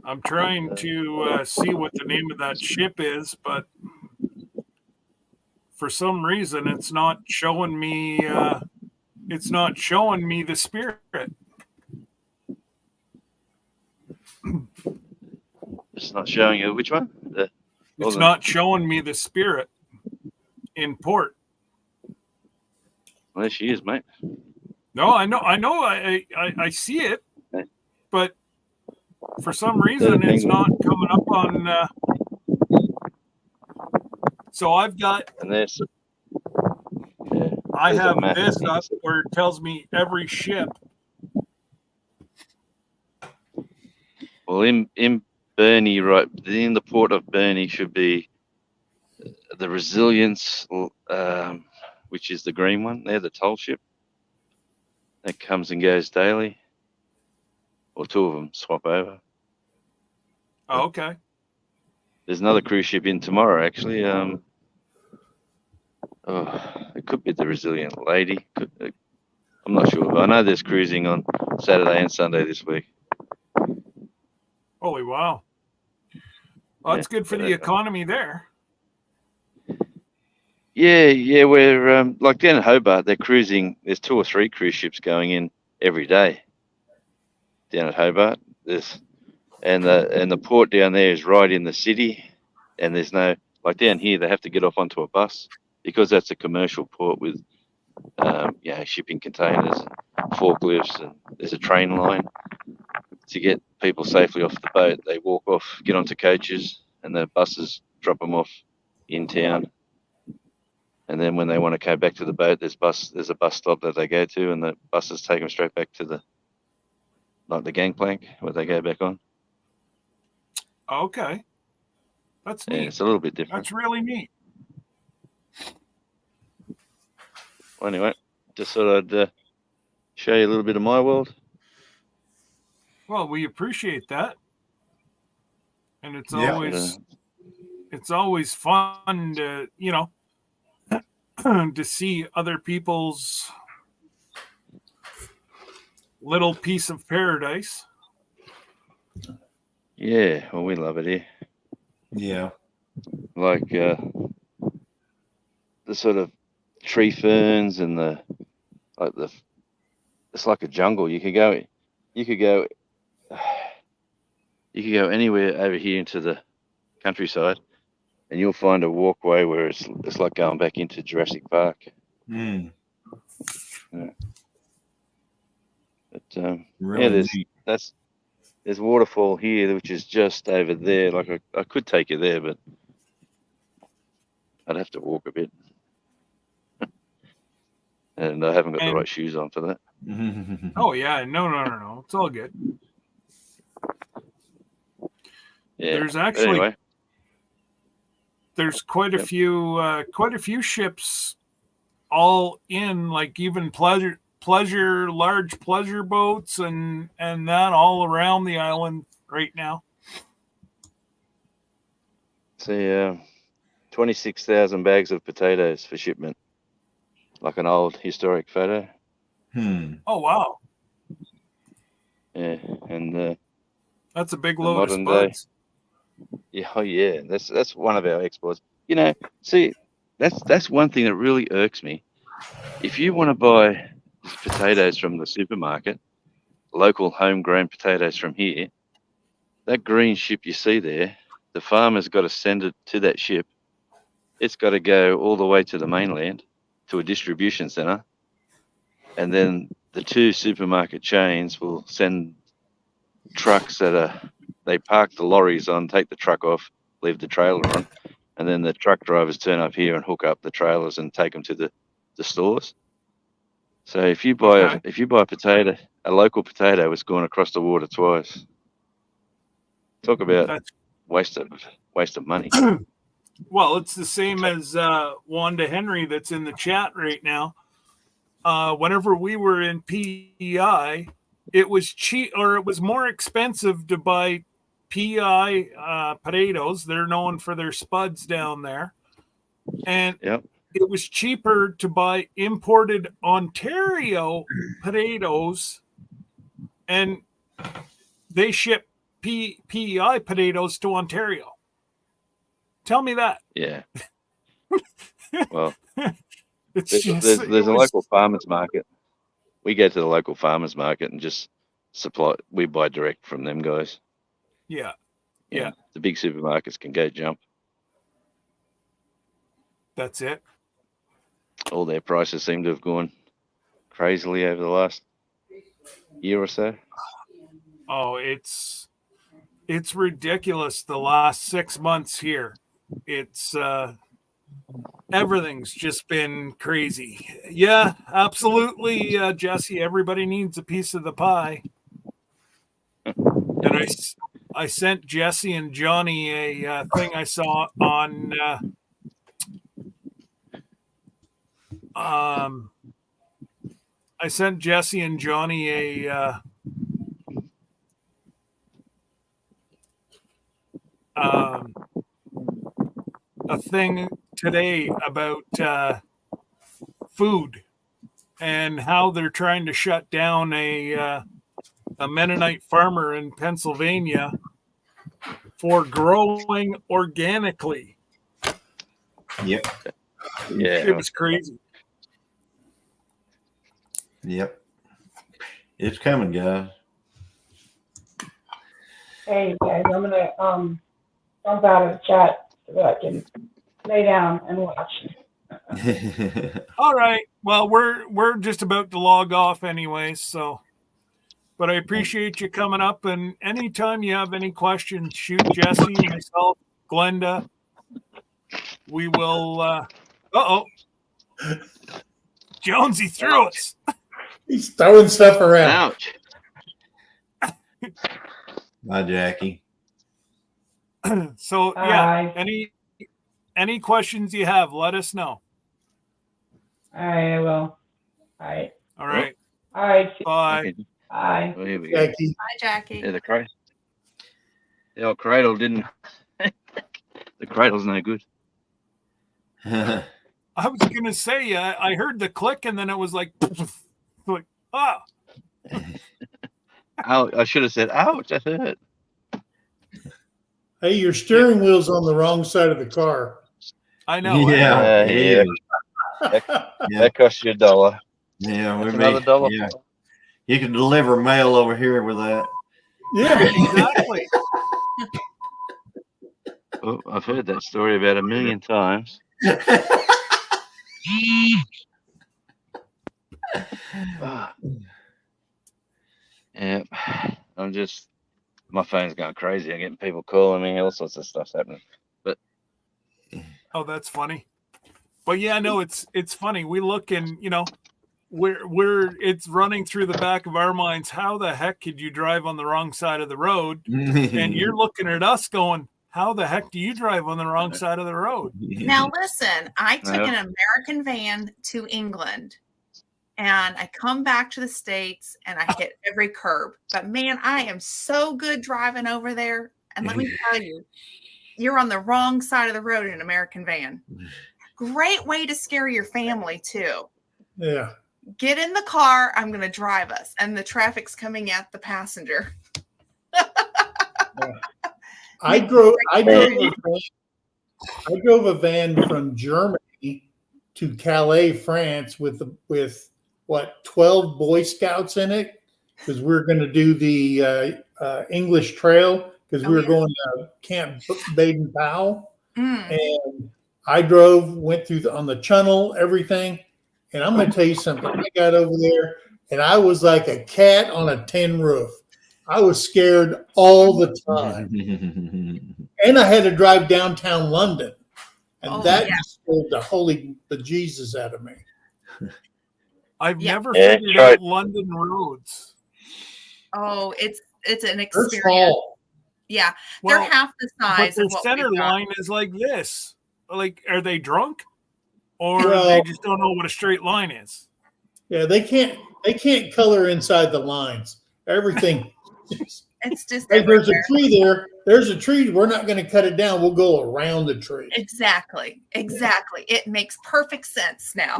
I'm trying to see what the name of that ship is, but for some reason it's not showing me. It's not showing me the Spirit. It's not showing you which one. It's not showing me the Spirit in port. Well, there she is, mate. No, I know. I see it, but for some reason it's not coming up on. So I've got. And there's. I have this up where it tells me every ship. Well, in Burnie, right in the port of Burnie, should be the Resilience, which is the green one. They're the toll ship that comes and goes daily, or two of them swap over. Oh, okay. There's another cruise ship in tomorrow, actually. It could be the Resilient Lady. I'm not sure. But I know there's cruising on Saturday and Sunday this week. Holy wow! Well, that's good for the economy there. Yeah. We're like down in Hobart, they're cruising. There's 2 or 3 cruise ships going in every day down at Hobart. And the port down there is right in the city, and there's no, like down here they have to get off onto a bus because that's a commercial port with shipping containers and forklifts, and there's a train line to get people safely off the boat. They walk off, get onto coaches, and the buses drop them off in town. And then when they want to go back to the boat, there's a bus stop that they go to, and the buses take them straight back to the gangplank where they go back on. Okay. That's Yeah, neat. it's a little bit different. That's really neat. Well, anyway, just thought I'd show you a little bit of my world. Well, we appreciate that. And it's Yeah. always fun to, to see other people's little piece of paradise. Yeah, well, we love it here. Yeah. Like the sort of tree ferns and it's like a jungle. You could go anywhere over here into the countryside, and you'll find a walkway where it's like going back into Jurassic Park. Mm. Yeah. But Really neat. there's waterfall here, which is just over there. Like I could take you there, but I'd have to walk a bit, and I haven't got the right shoes on for that. Oh yeah, no. It's all good. Yeah. There's But actually anyway, there's quite a Yep. few ships all in, like even large pleasure boats and that all around the island right now. see, 26,000 bags of potatoes for shipment, like an old historic photo. Oh wow, Yeah, and that's a big The load of modern day. spuds. yeah, oh yeah, that's one of our exports. See, that's one thing that really irks me. If you want to buy potatoes from the supermarket, local homegrown potatoes from here, that green ship you see there, the farmer's got to send it to that ship. It's got to go all the way to the mainland to a distribution center, and then the two supermarket chains will send trucks they park the lorries on, take the truck off, leave the trailer on, and then the truck drivers turn up here and hook up the trailers and take them to the stores. So if you buy a local potato, it's gone across the water twice. Talk about That's waste of money. well, it's the same as Wanda Henry that's in the chat right now. Whenever we were in PEI, it was cheap, or it was more expensive to buy PEI potatoes. They're known for their spuds down there, and Yep. it was cheaper to buy imported Ontario potatoes, and they ship PEI potatoes to Ontario. Tell me that. Yeah. Well, It's there's just a local farmers market. We go to the local farmers market and just supply. We buy direct from them guys. yeah, And the big supermarkets can go jump. that's it. All their prices seem to have gone crazily over the last year or so. Oh, it's ridiculous. The last 6 months here, it's everything's just been crazy. Yeah, absolutely, Jesse. Everybody needs a piece of the pie. And I sent Jesse and Johnny a thing I saw on I sent Jesse and Johnny a thing today about food and how they're trying to shut down a Mennonite farmer in Pennsylvania for growing organically. Yep. Yeah. It was crazy. Yep. It's coming, guys. Hey guys, I'm gonna jump out of the chat so that I can lay down and watch. All right. Well, we're just about to log off anyways, so but I appreciate you coming up, and anytime you have any questions, shoot Jesse, myself, Glenda. We will Jonesy threw us. He's throwing stuff around. Ouch. Bye, Jackie. So yeah, Bye. any questions you have, let us know. All right, I will. All right. All right. All right. Bye. Okay. Bye. Well, here we go. Jackie. Bye, Jackie. Yeah, the old cradle didn't. The cradle's no good. I was gonna say, I heard the click, and then it was like, like, ah. I should have said, ouch, that hurt. Hey, your steering wheel's on the wrong side of the car. I know. Yeah, Yeah. That cost you $1. Yeah, That's we another $1. Yeah, you can deliver mail over here with that. Yeah. Exactly. Oh, I've heard that story about 1,000,000 times. Ah. Yeah, my phone's going crazy. I'm getting people calling me, all sorts of stuff's happening. Oh, that's funny. But yeah, no, it's funny. We look and it's running through the back of our minds. How the heck could you drive on the wrong side of the road? And you're looking at us going, how the heck do you drive on the wrong side of the road? Now listen, I took Yeah. an American van to England and I come back to the States and I hit every curb. But man, I am so good driving over there. And let me tell you, you're on the wrong side of the road in an American van. Great way to scare your family too. Yeah. Get in the car, I'm going to drive us. And the traffic's coming at the passenger. I drove a van from Germany to Calais, France, with 12 Boy Scouts in it, because we're going to do the English Trail, because we were going to Camp Baden Powell, and I went through on the channel, everything, and I'm going to tell you something. I got over there, and I was like a cat on a tin roof. I was scared all the time. And I had to drive downtown London. And that just scared the holy bejesus out of me. I've never figured out London roads. Oh, it's an They're experience. small. Yeah. Well, they're half the size but their of what center we've got. line is like this. Like, are they drunk? Or Well- they just don't know what a straight line is? Yeah, they can't color inside the lines. Everything. It's just Hey, there's a everywhere. tree there. There's a tree. We're not going to cut it down. We'll go around the tree. Exactly. It makes perfect sense now.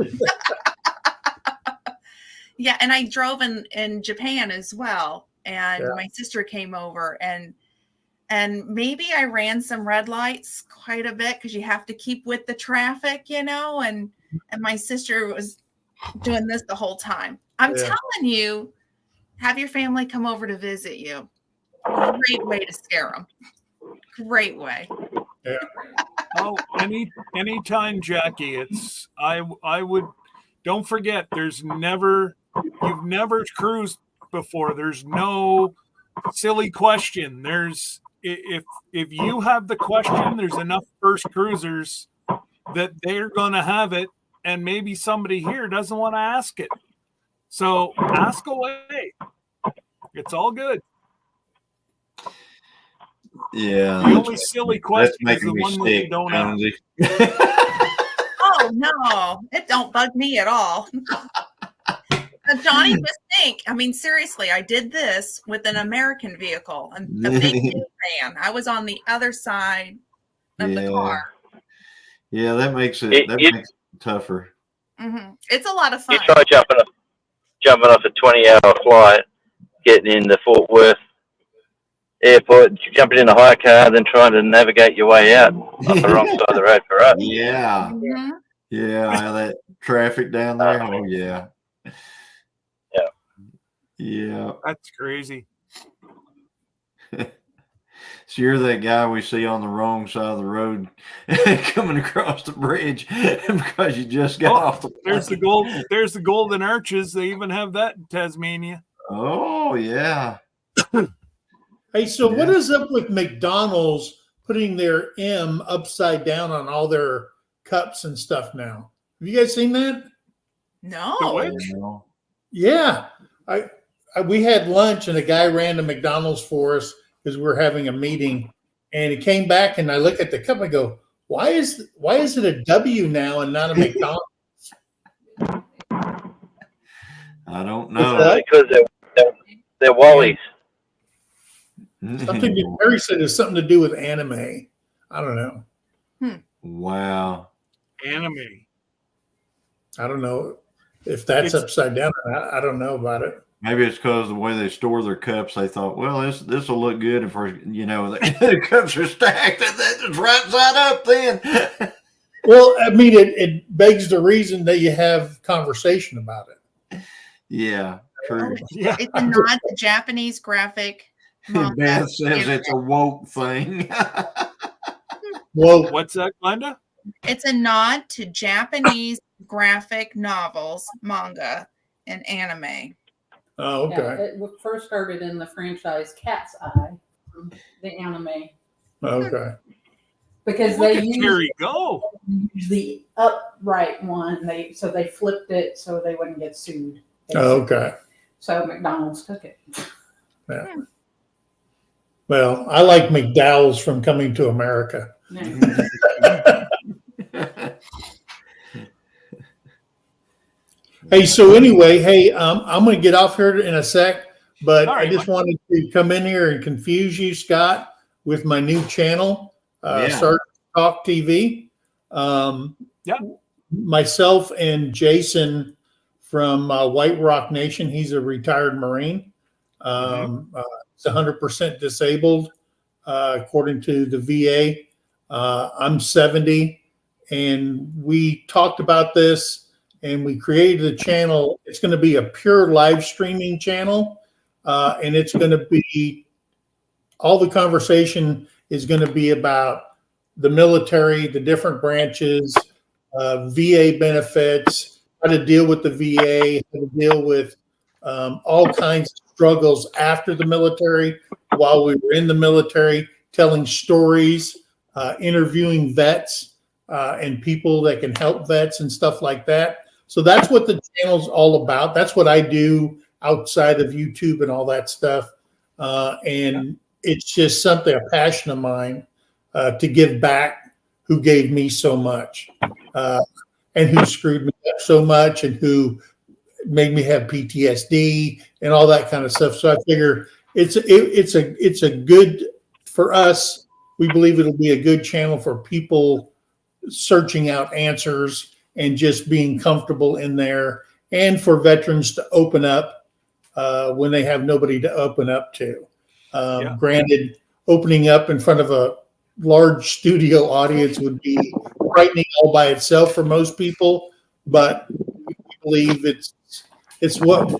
Yeah, and I drove in Japan as well, and my sister came over, and maybe I ran some red lights quite a bit because you have to keep with the traffic, and my sister was doing this the whole time. I'm telling you, have your family come over to visit you. Great way to scare them. Great way. Yeah. Oh, anytime, Jackie. It's I would. Don't forget, you've never cruised before. There's no silly question. There's if you have the question, there's enough first cruisers that they're gonna have it, and maybe somebody here doesn't want to ask it. So ask away. It's all good. Yeah. The only silly question is making the me one that you sick, don't ask. Jonesy. Oh no, it don't bug me at all. Johnny, just think. I mean, seriously, I did this with an American vehicle, a big van. I was on the other side of the car. Yeah, that makes it tougher. It's a lot of fun. You try jumping off a 20-hour flight, getting into Fort Worth Airport, jumping in a hire car, then trying to navigate your way out up the wrong side of the road for us. Yeah. Yeah, that traffic down there. Oh, yeah. Yeah. That's crazy. So you're that guy we see on the wrong side of the road coming across the bridge because you just got off the plane. There's the Golden Arches. They even have that in Tasmania. Oh, yeah. Hey, so what is up with McDonald's putting their M upside down on all their cups and stuff now? Have you guys seen that? No. The which? No. Yeah. We had lunch and a guy ran to McDonald's for us because we were having a meeting, and he came back and I look at the cup and I go, why is it a W now and not a McDonald's? I don't What's know. that? Because they're Wallies. Something that Mary said is something to do with anime. I don't know. Wow. Anime. I don't know if that's It's- upside down. I don't know about it. Maybe it's because the way they store their cups, they thought, well, this will look good if the cups are stacked and that's right side up then. Well, I mean, it begs the reason that you have conversation about it. Yeah, true. Yeah. It's a nod to Japanese graphic manga. Beth says it's a woke thing. Well, What's that, Glenda? It's a nod to Japanese graphic novels, manga, and anime. oh, Yeah, okay. it first started in the franchise Cat's Eye, the anime, Okay. because Look they at Terry go. use the upright one. They flipped it so they wouldn't get sued. Oh, okay. So McDonald's took it. Yeah. Well, I like McDowell's from Coming to America. Yeah. Hey, so anyway, hey, I'm going to get off here in a sec, but All right, I just wanted to come in here and confuse you, Scott, with my new channel, Yeah. Sergeant Talk TV. Yeah. Myself and Jason from White Rock Nation. He's a retired Marine. He's 100% disabled, according to the VA. I'm 70, and we talked about this. And we created a channel. It's going to be a pure live streaming channel. And it's going to be, all the conversation is going to be about the military, the different branches, VA benefits, how to deal with the VA, how to deal with all kinds of struggles after the military, while we were in the military, telling stories, interviewing vets and people that can help vets and stuff like that. So that's what the channel's all about. That's what I do outside of YouTube and all that stuff. And it's just something, a passion of mine, to give back, who gave me so much, and who screwed me up so much, and who made me have PTSD and all that kind of stuff. So I figure it's a good, for us, we believe it'll be a good channel for people searching out answers and just being comfortable in there, and for veterans to open up when they have nobody to open up to. Granted, opening up in front of a large studio audience would be frightening all by itself for most people, but we believe it's what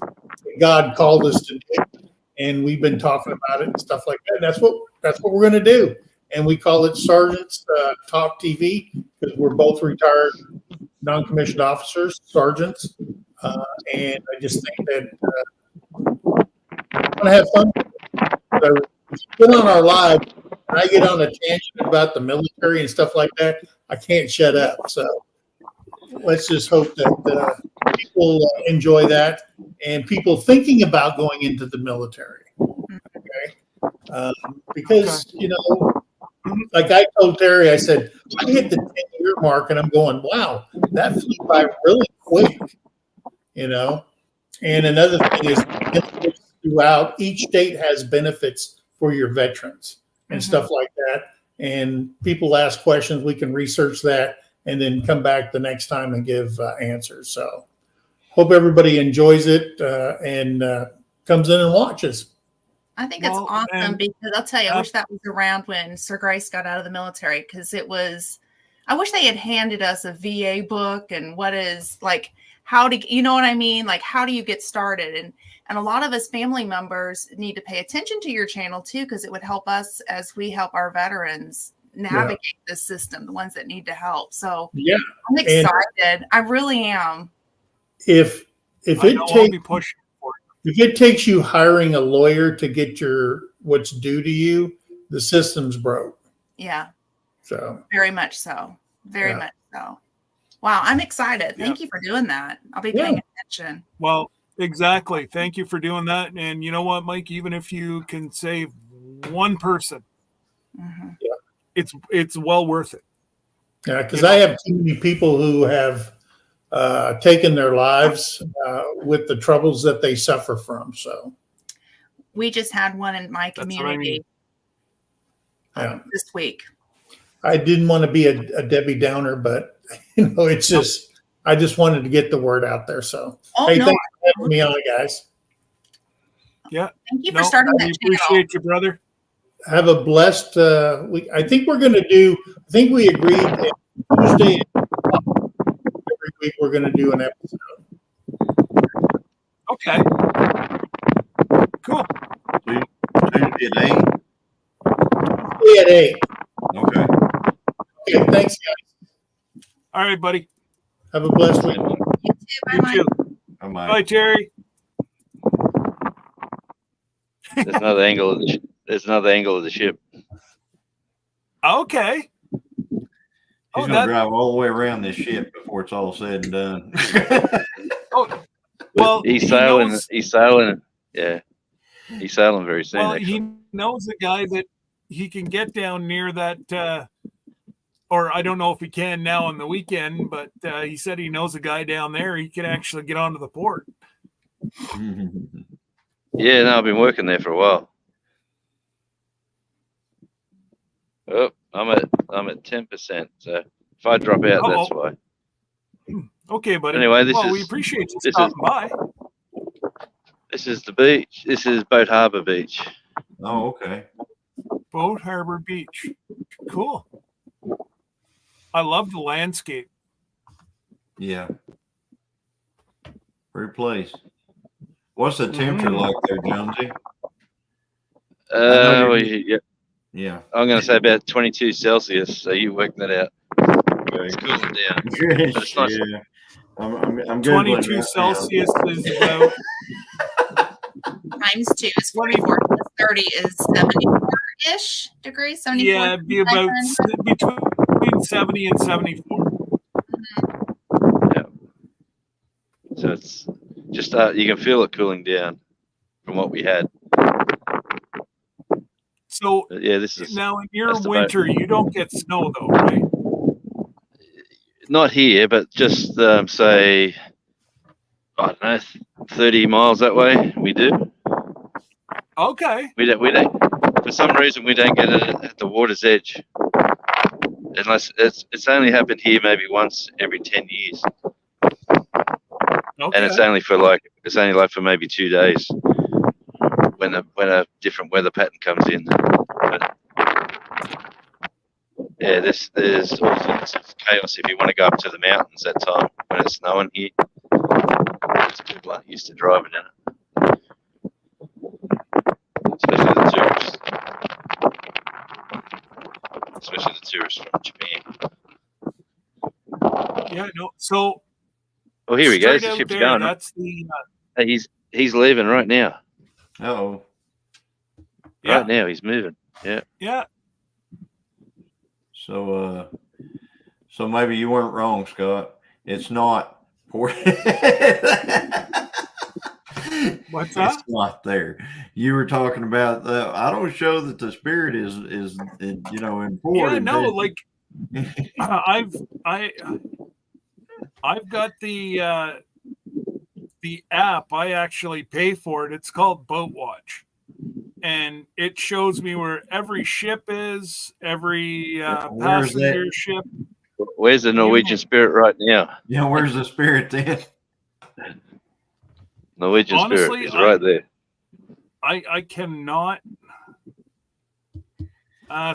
God called us to do, and we've been talking about it and stuff like that. That's what we're going to do, and we call it Sergeants Talk TV because we're both retired non-commissioned officers, sergeants, and I just think that I'm going to have fun. So if you put on our live, and I get on a tangent about the military and stuff like that, I can't shut up. So let's just hope that people enjoy that, and people thinking about going into the military. Okay, because like I told Terry, I said I hit the 10-year mark, and I'm going, wow, that flew by really quick. And another thing is, throughout each state has benefits for your veterans and stuff like that. And people ask questions, we can research that and then come back the next time and give answers. So hope everybody enjoys it and comes in and watches. I think it's awesome because I'll tell you, I wish that was around when Sir Grace got out of the military, because I wish they had handed us a VA book and what is like, how to, you know what I mean? Like, how do you get started? And a lot of us family members need to pay attention to your channel too, because it would help us as we help our veterans navigate this system, the ones that need to help. So I'm excited. I really am. If it takes you hiring a lawyer to get what's due to you, the system's broke. Yeah. So very much so. Very much so. Wow, I'm excited. Thank you for doing that. I'll be paying attention. Well, exactly. Thank you for doing that. And you know what, Mike? Even if you can save one person, it's well worth it. Yeah, because I have too many people who have taken their lives with the troubles that they suffer from. So we just had one in my community this week. I didn't want to be a Debbie Downer, but it's just I just wanted to get the word out there. So thanks for having me on, guys. Yeah. Thank you for starting that channel. Appreciate you, brother. Have a blessed week. I think we're going to do. I think we agreed that Tuesday every week we're going to do an episode. Okay. Cool. Tuesday at 8? Tuesday at 8. Okay. Okay, thanks, guys. All right, buddy. Have a blessed week. You too. Bye, Mike. Bye, Terry. There's another angle of the there's another angle of the ship. Okay. He's gonna drive all the way around this ship before it's all said and done. Well, he's sailing. He's sailing. Yeah, he's sailing very soon. Well, actually. he knows a guy that he can get down near that. Or I don't know if he can now on the weekend, but he said he knows a guy down there. He can actually get onto the port. Yeah, no, I've been working there for a while. Oh, I'm at 10%. So if I drop out, that's why. Okay, buddy. Anyway, we appreciate you stopping by. This is the beach. This is Boat Harbor Beach. Oh, okay. Boat Harbor Beach. Cool. I love the landscape. Yeah. Great place. What's the temperature like there, Jonesy? Yeah. I'm going to say about 22 Celsius. So you work that out. Okay. It's cooling down. But it's nice. Yeah. I'm 22 Celsius is about times 2 is 44. Plus 30 is 74-ish degrees. 74. Yeah, it'd be about between 70 and 74. Yeah. So it's just you can feel it cooling down from what we had. So yeah, this is now in your winter. You don't get snow though, right? Not here, but just say I don't know, 30 miles that way. We do. Okay. We don't. For some reason, we don't get it at the water's edge, unless it's only happened here maybe once every 10 years. Okay. And it's only for maybe 2 days when a different weather pattern comes in. But yeah, there's all sorts of chaos if you want to go up to the mountains that time when it's snowing here. People aren't used to driving in it, especially the tourists. Especially the tourists from Japan. Yeah, no. So. Oh, here he goes. The ship's going. That's the. Hey, he's leaving right now. Oh. Yeah. Right now he's moving. Yeah. Yeah. So maybe you weren't wrong, Scott. It's not port. What's that? It's not there. You were talking about I don't show that the spirit is in port. Yeah, no, like I've got the app. I actually pay for it. It's called Boat Watch, and it shows me where every ship is, every passenger ship. Where's the Norwegian Spirit right now? Yeah, where's the Spirit then? Norwegian Spirit is right there. I cannot.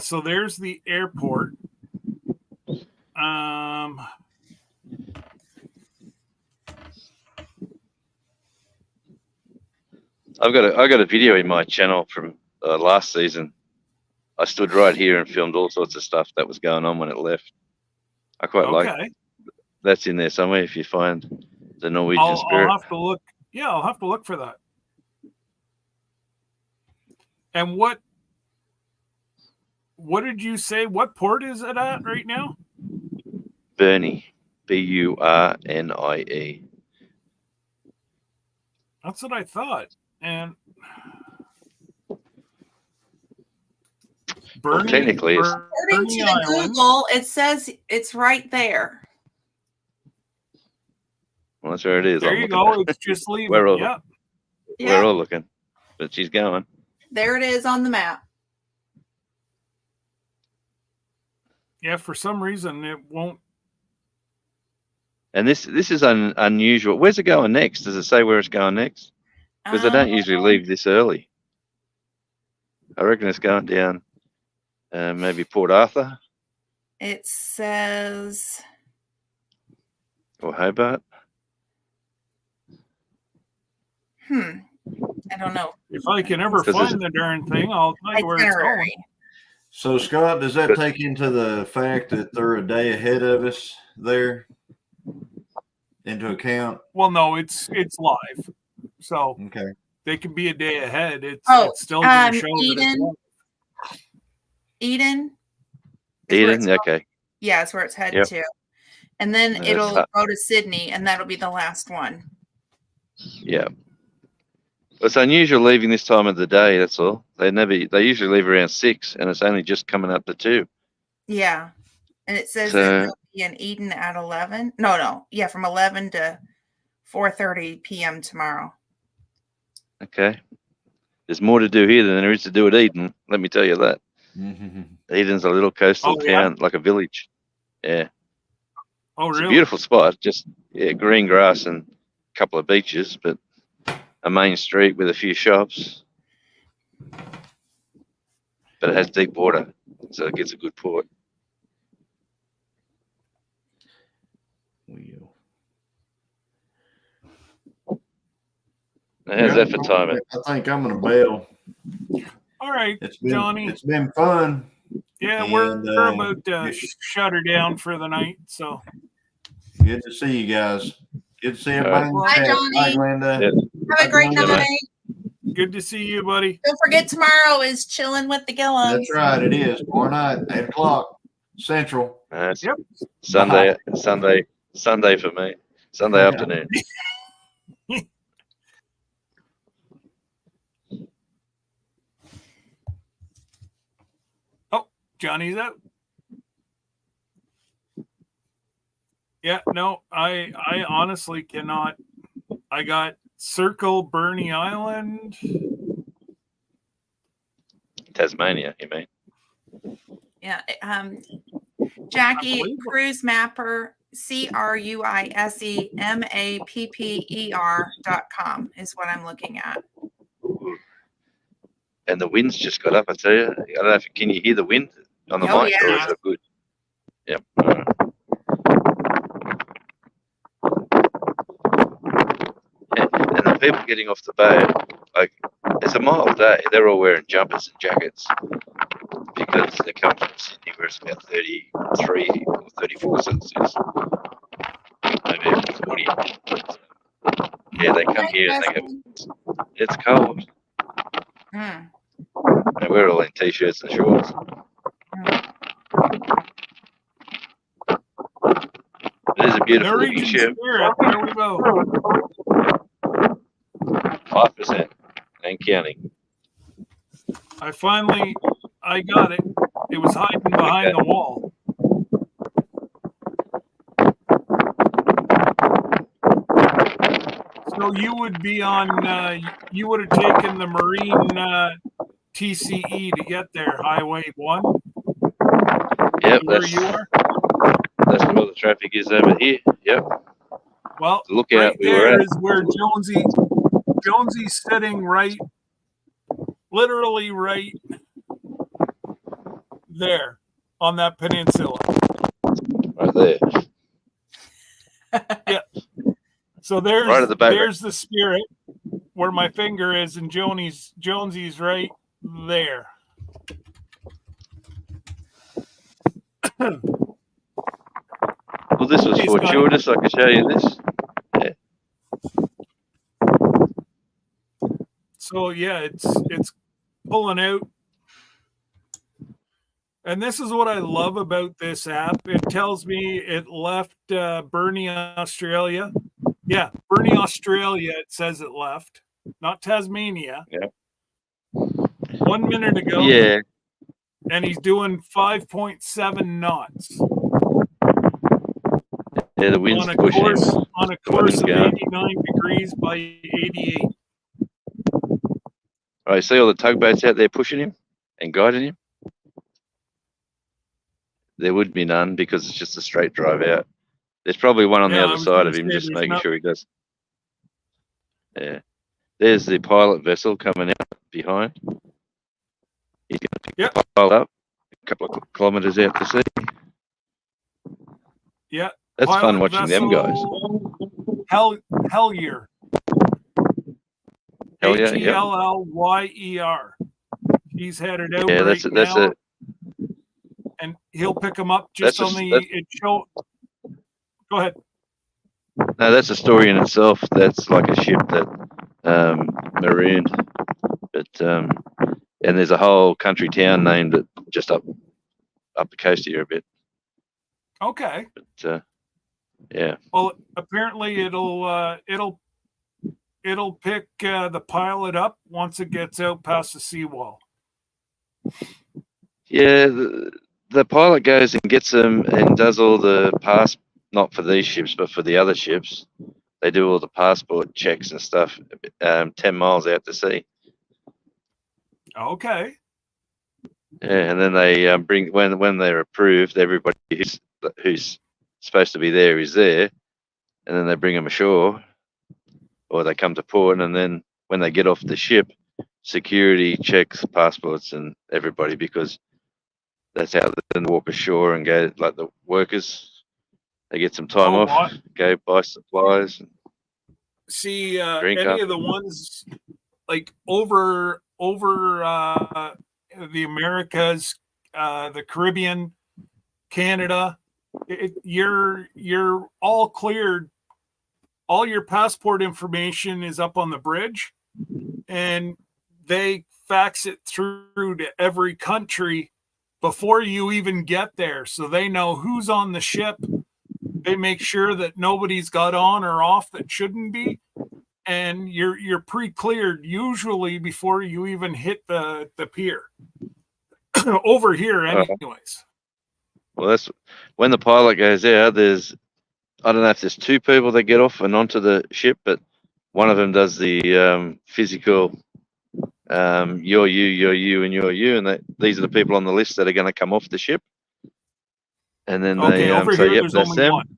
So there's the airport. I got a video in my channel from last season. I stood right here and filmed all sorts of stuff that was going on when it left. I quite like it. That's in there somewhere if you find the Norwegian Spirit. I'll have to look. Yeah, I'll have to look for that. And what did you say? What port is it at right now? Burnie. Burnie. That's what I thought. And Well, technically, it's According to Bernie the Island. Google, it says it's right there. well, that's where it is. There I'm you looking go. at. It's just leaving. We're all, Yeah. we're all looking, but she's going. There it is on the map. Yeah. For some reason, it won't. And this is unusual. Where's it going next? Does it say where it's going next? Because they don't usually leave this early. I reckon it's going down maybe Port Arthur It says or Hobart. I don't know. If I can ever find the darn thing, I'll tell you where it's going. Itinerary. So, Scott, does that take into the fact that they're a day ahead of us there into account? Well, no, it's live, so Okay. they can be a day ahead. It's still going to show that it's Eden. live. Eden. is where Eden, it's- okay. Yeah, it's where it's headed Yep. to. And then That's it'll hot. go to Sydney, and that'll be the last one. Yeah. It's unusual leaving this time of the day, that's all. They usually leave around 6 and it's only just coming up to 2. Yeah. And it says So- that they'll be in Eden at 11. No. Yeah, from 11 to 4:30 p.m. tomorrow. Okay. There's more to do here than there is to do at Eden, let me tell you that. Mm-hmm. Eden's a little coastal Oh, yeah? town, like a village. Yeah. Oh, It's really? a beautiful spot, just green grass and a couple of beaches, but a main street with a few shops. But it has deep water, so it gets a good port. Now, how's that for timing? I think I'm gonna bail. All right, It's been Johnny. It's been fun. Yeah, we're And, about to shut her down for the night. So Good to see you guys. Good to see everybody. in the Bye, chat. Johnny. Bye, Glenda. Yeah. Have a great Bye. night. good to see you, buddy. Don't forget tomorrow is chilling with the Gilliams. That's right. It is tomorrow night, 8:00 Central. Yep. Sunday for me. Sunday Yeah. afternoon. Johnny's out. Yeah, no, I honestly cannot. I got Circle Bernie Island. Tasmania, you mean? Yeah. Jackie, Unbelievable. Cruise Mapper, CruiseMapper.com is what I'm looking at. And the wind's just got up, I tell you. I don't know can you hear the wind on the Oh, mic or yeah. is it good? Yep. All right. And the people getting off the boat, like, it's a mild day. They're all wearing jumpers and jackets because they come from Sydney where it's about 33 or 34 Celsius. Maybe even 40. Yeah, they come here and they go, it's cold. Mm. And we're all in t-shirts and shorts. It is a beautiful looking Norwegian ship. Spirit. There we go. 5% and counting. I got it. It was hiding behind the wall. So you would be on. You would have taken the Marine TCE to get there, Highway 1. Yep, Where you are. that's where the traffic is over here. Yep. Well, The lookout right we were there at. is where Jonesy's sitting right, literally right there on that peninsula. Right there. So there's Right at the back. there's the Spirit where my finger is, and Jonesy's right there. Well, this was Hey, fortuitous. I can show you this. So yeah, it's pulling out. And this is what I love about this app. It tells me it left Burnie, Australia. Yeah, Burnie, Australia. It says it left, not Tasmania. Yeah. 1 minute ago. Yeah. And he's doing 5.7 knots. Yeah, the wind's pushing him. On a The course wind's of going. 89 degrees by 88. Oh, you see all the tugboats out there pushing him and guiding him? There would be none because it's just a straight drive out. There's probably one on the Yeah, I other was side gonna of him, say just there's making no- sure he does. Yeah. There's the pilot vessel coming out behind. He's going to pick Yep. the pilot up a couple of kilometres out to sea. Yeah. That's fun pilot watching them guys. Hellyer. Hell yeah, yep. Hellyer. He's headed out Yeah, right that's now, a and he'll pick him up just That's a- on the. that's- It show. Go ahead. no, that's a story in itself. That's like a ship that marooned, but and there's a whole country town named it just up the coast here a bit. Okay. But yeah, Well, apparently it'll pick the pilot up once it gets out past the seawall. yeah. The pilot goes and gets them and does all the not for these ships, but for the other ships. They do all the passport checks and stuff 10 miles out to sea. Okay. Yeah, and then they bring when they're approved, everybody who's supposed to be there is there, and then they bring them ashore, or they come to port, and then when they get off the ship, security checks passports and everybody, because that's how they then walk ashore and go, like the workers, they get some time off, what? go buy supplies. See, Drink any up. of the ones like over the Americas, the Caribbean, Canada, you're all cleared. All your passport information is up on the bridge, and they fax it through to every country before you even get there, so they know who's on the ship. They make sure that nobody's got on or off that shouldn't be, and you're pre-cleared usually before you even hit the pier. Over here, anyways. Well, that's when the pilot goes out. I don't know if there's two people that get off and onto the ship, but one of them does the physical. You're you, and you're you, and these are the people on the list that are going to come off the ship. And then Okay, they over say, here, "Yep, there's that's only them." one.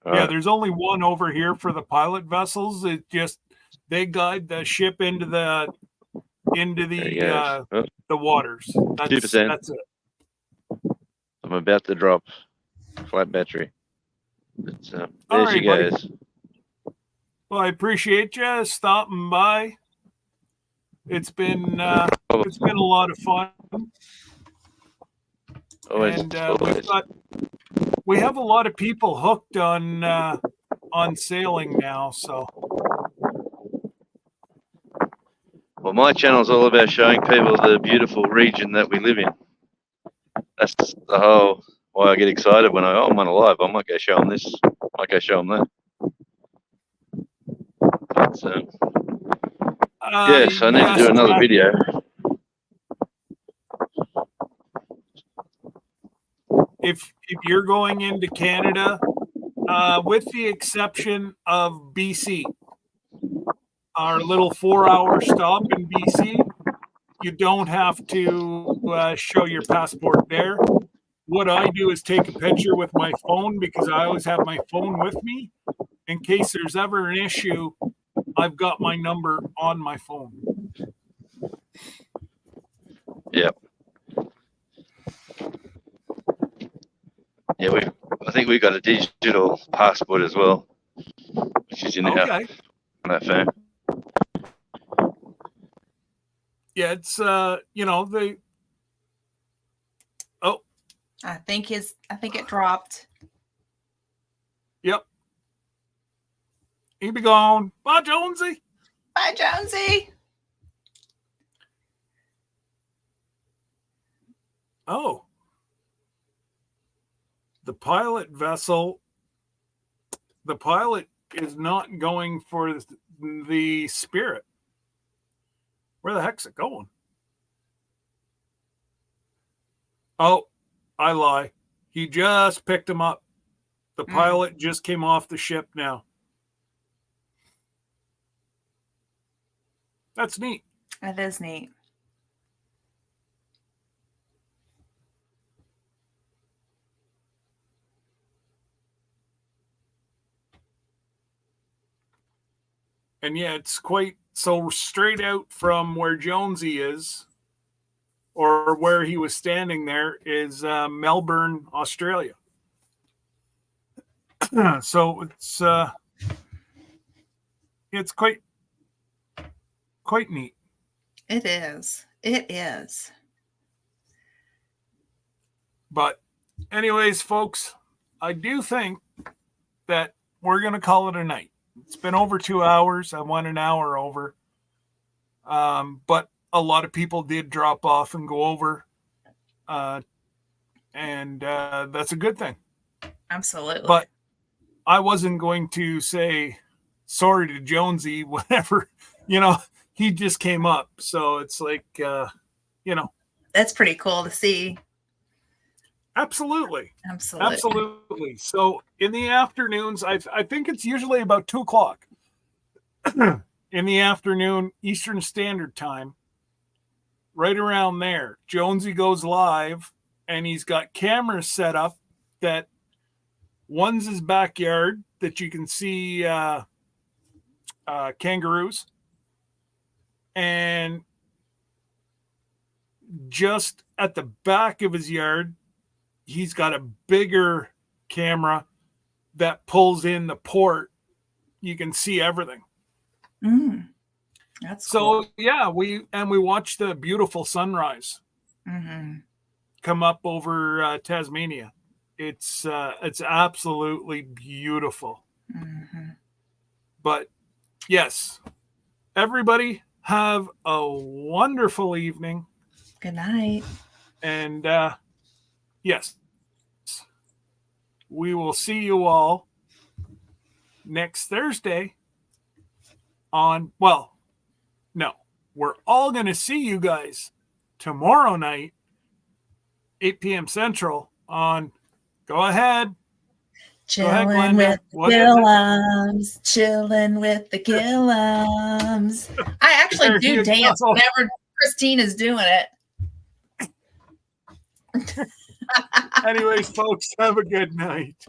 All Yeah, right. there's only one over here for the pilot vessels. It just they guide the ship into the There he goes. Oh, the waters. That's 2%. That's it. I'm about to drop flat battery. But, there All she right, buddy. goes. Well, I appreciate you stopping by. It's been a lot of fun, Always, and always. we have a lot of people hooked on sailing now. So Well, my channel's all about showing people the beautiful region that we live in. That's the whole why I get excited when I'm on a live. I might go show them this. I might go show them that. But, yes, I need to do another video. If you're going into Canada, with the exception of BC, our little 4-hour stop in BC, you don't have to show your passport there. What I do is take a picture with my phone, because I always have my phone with me. In case there's ever an issue, I've got my number on my phone. Yep. Yeah, I think we've got a digital passport as well, which is in our on that phone. Yeah, it's they. Oh, I think it dropped. Yep. He be gone. Bye, Jonesy. Bye, Jonesy. Oh, the pilot vessel, the pilot is not going for the Spirit. Where the heck's it going? Oh, I lie. He just picked him up. The pilot just came off the ship now. That's neat. That is neat. And yeah, it's quite so straight out from where Jonesy is, or where he was standing there, is Melbourne, Australia. So it's quite neat. It is. It is. But anyways, folks, I do think that we're going to call it a night. It's been over 2 hours. I went an hour over. But a lot of people did drop off and go over. And that's a good thing. Absolutely. But I wasn't going to say sorry to Jonesy whenever, he just came up. So it's like, That's pretty cool to see. Absolutely. Absolutely. So in the afternoons, I think it's usually about 2:00 in the afternoon, Eastern Standard Time, right around there. Jonesy goes live, and he's got cameras set up that one's his backyard that you can see kangaroos, and just at the back of his yard, he's got a bigger camera that pulls in the port. You can see everything. That's so cool. Yeah, we watched the beautiful sunrise come up over Tasmania. It's absolutely beautiful. But yes, everybody have a wonderful evening. Good night. And yes, we will see you all next Thursday we're all going to see you guys tomorrow night, 8 p.m. Central on, go ahead. Chilling with the Gillums. Chilling with the Gillums. I actually do dance whenever Christine is doing it. Anyways, folks, have a good night.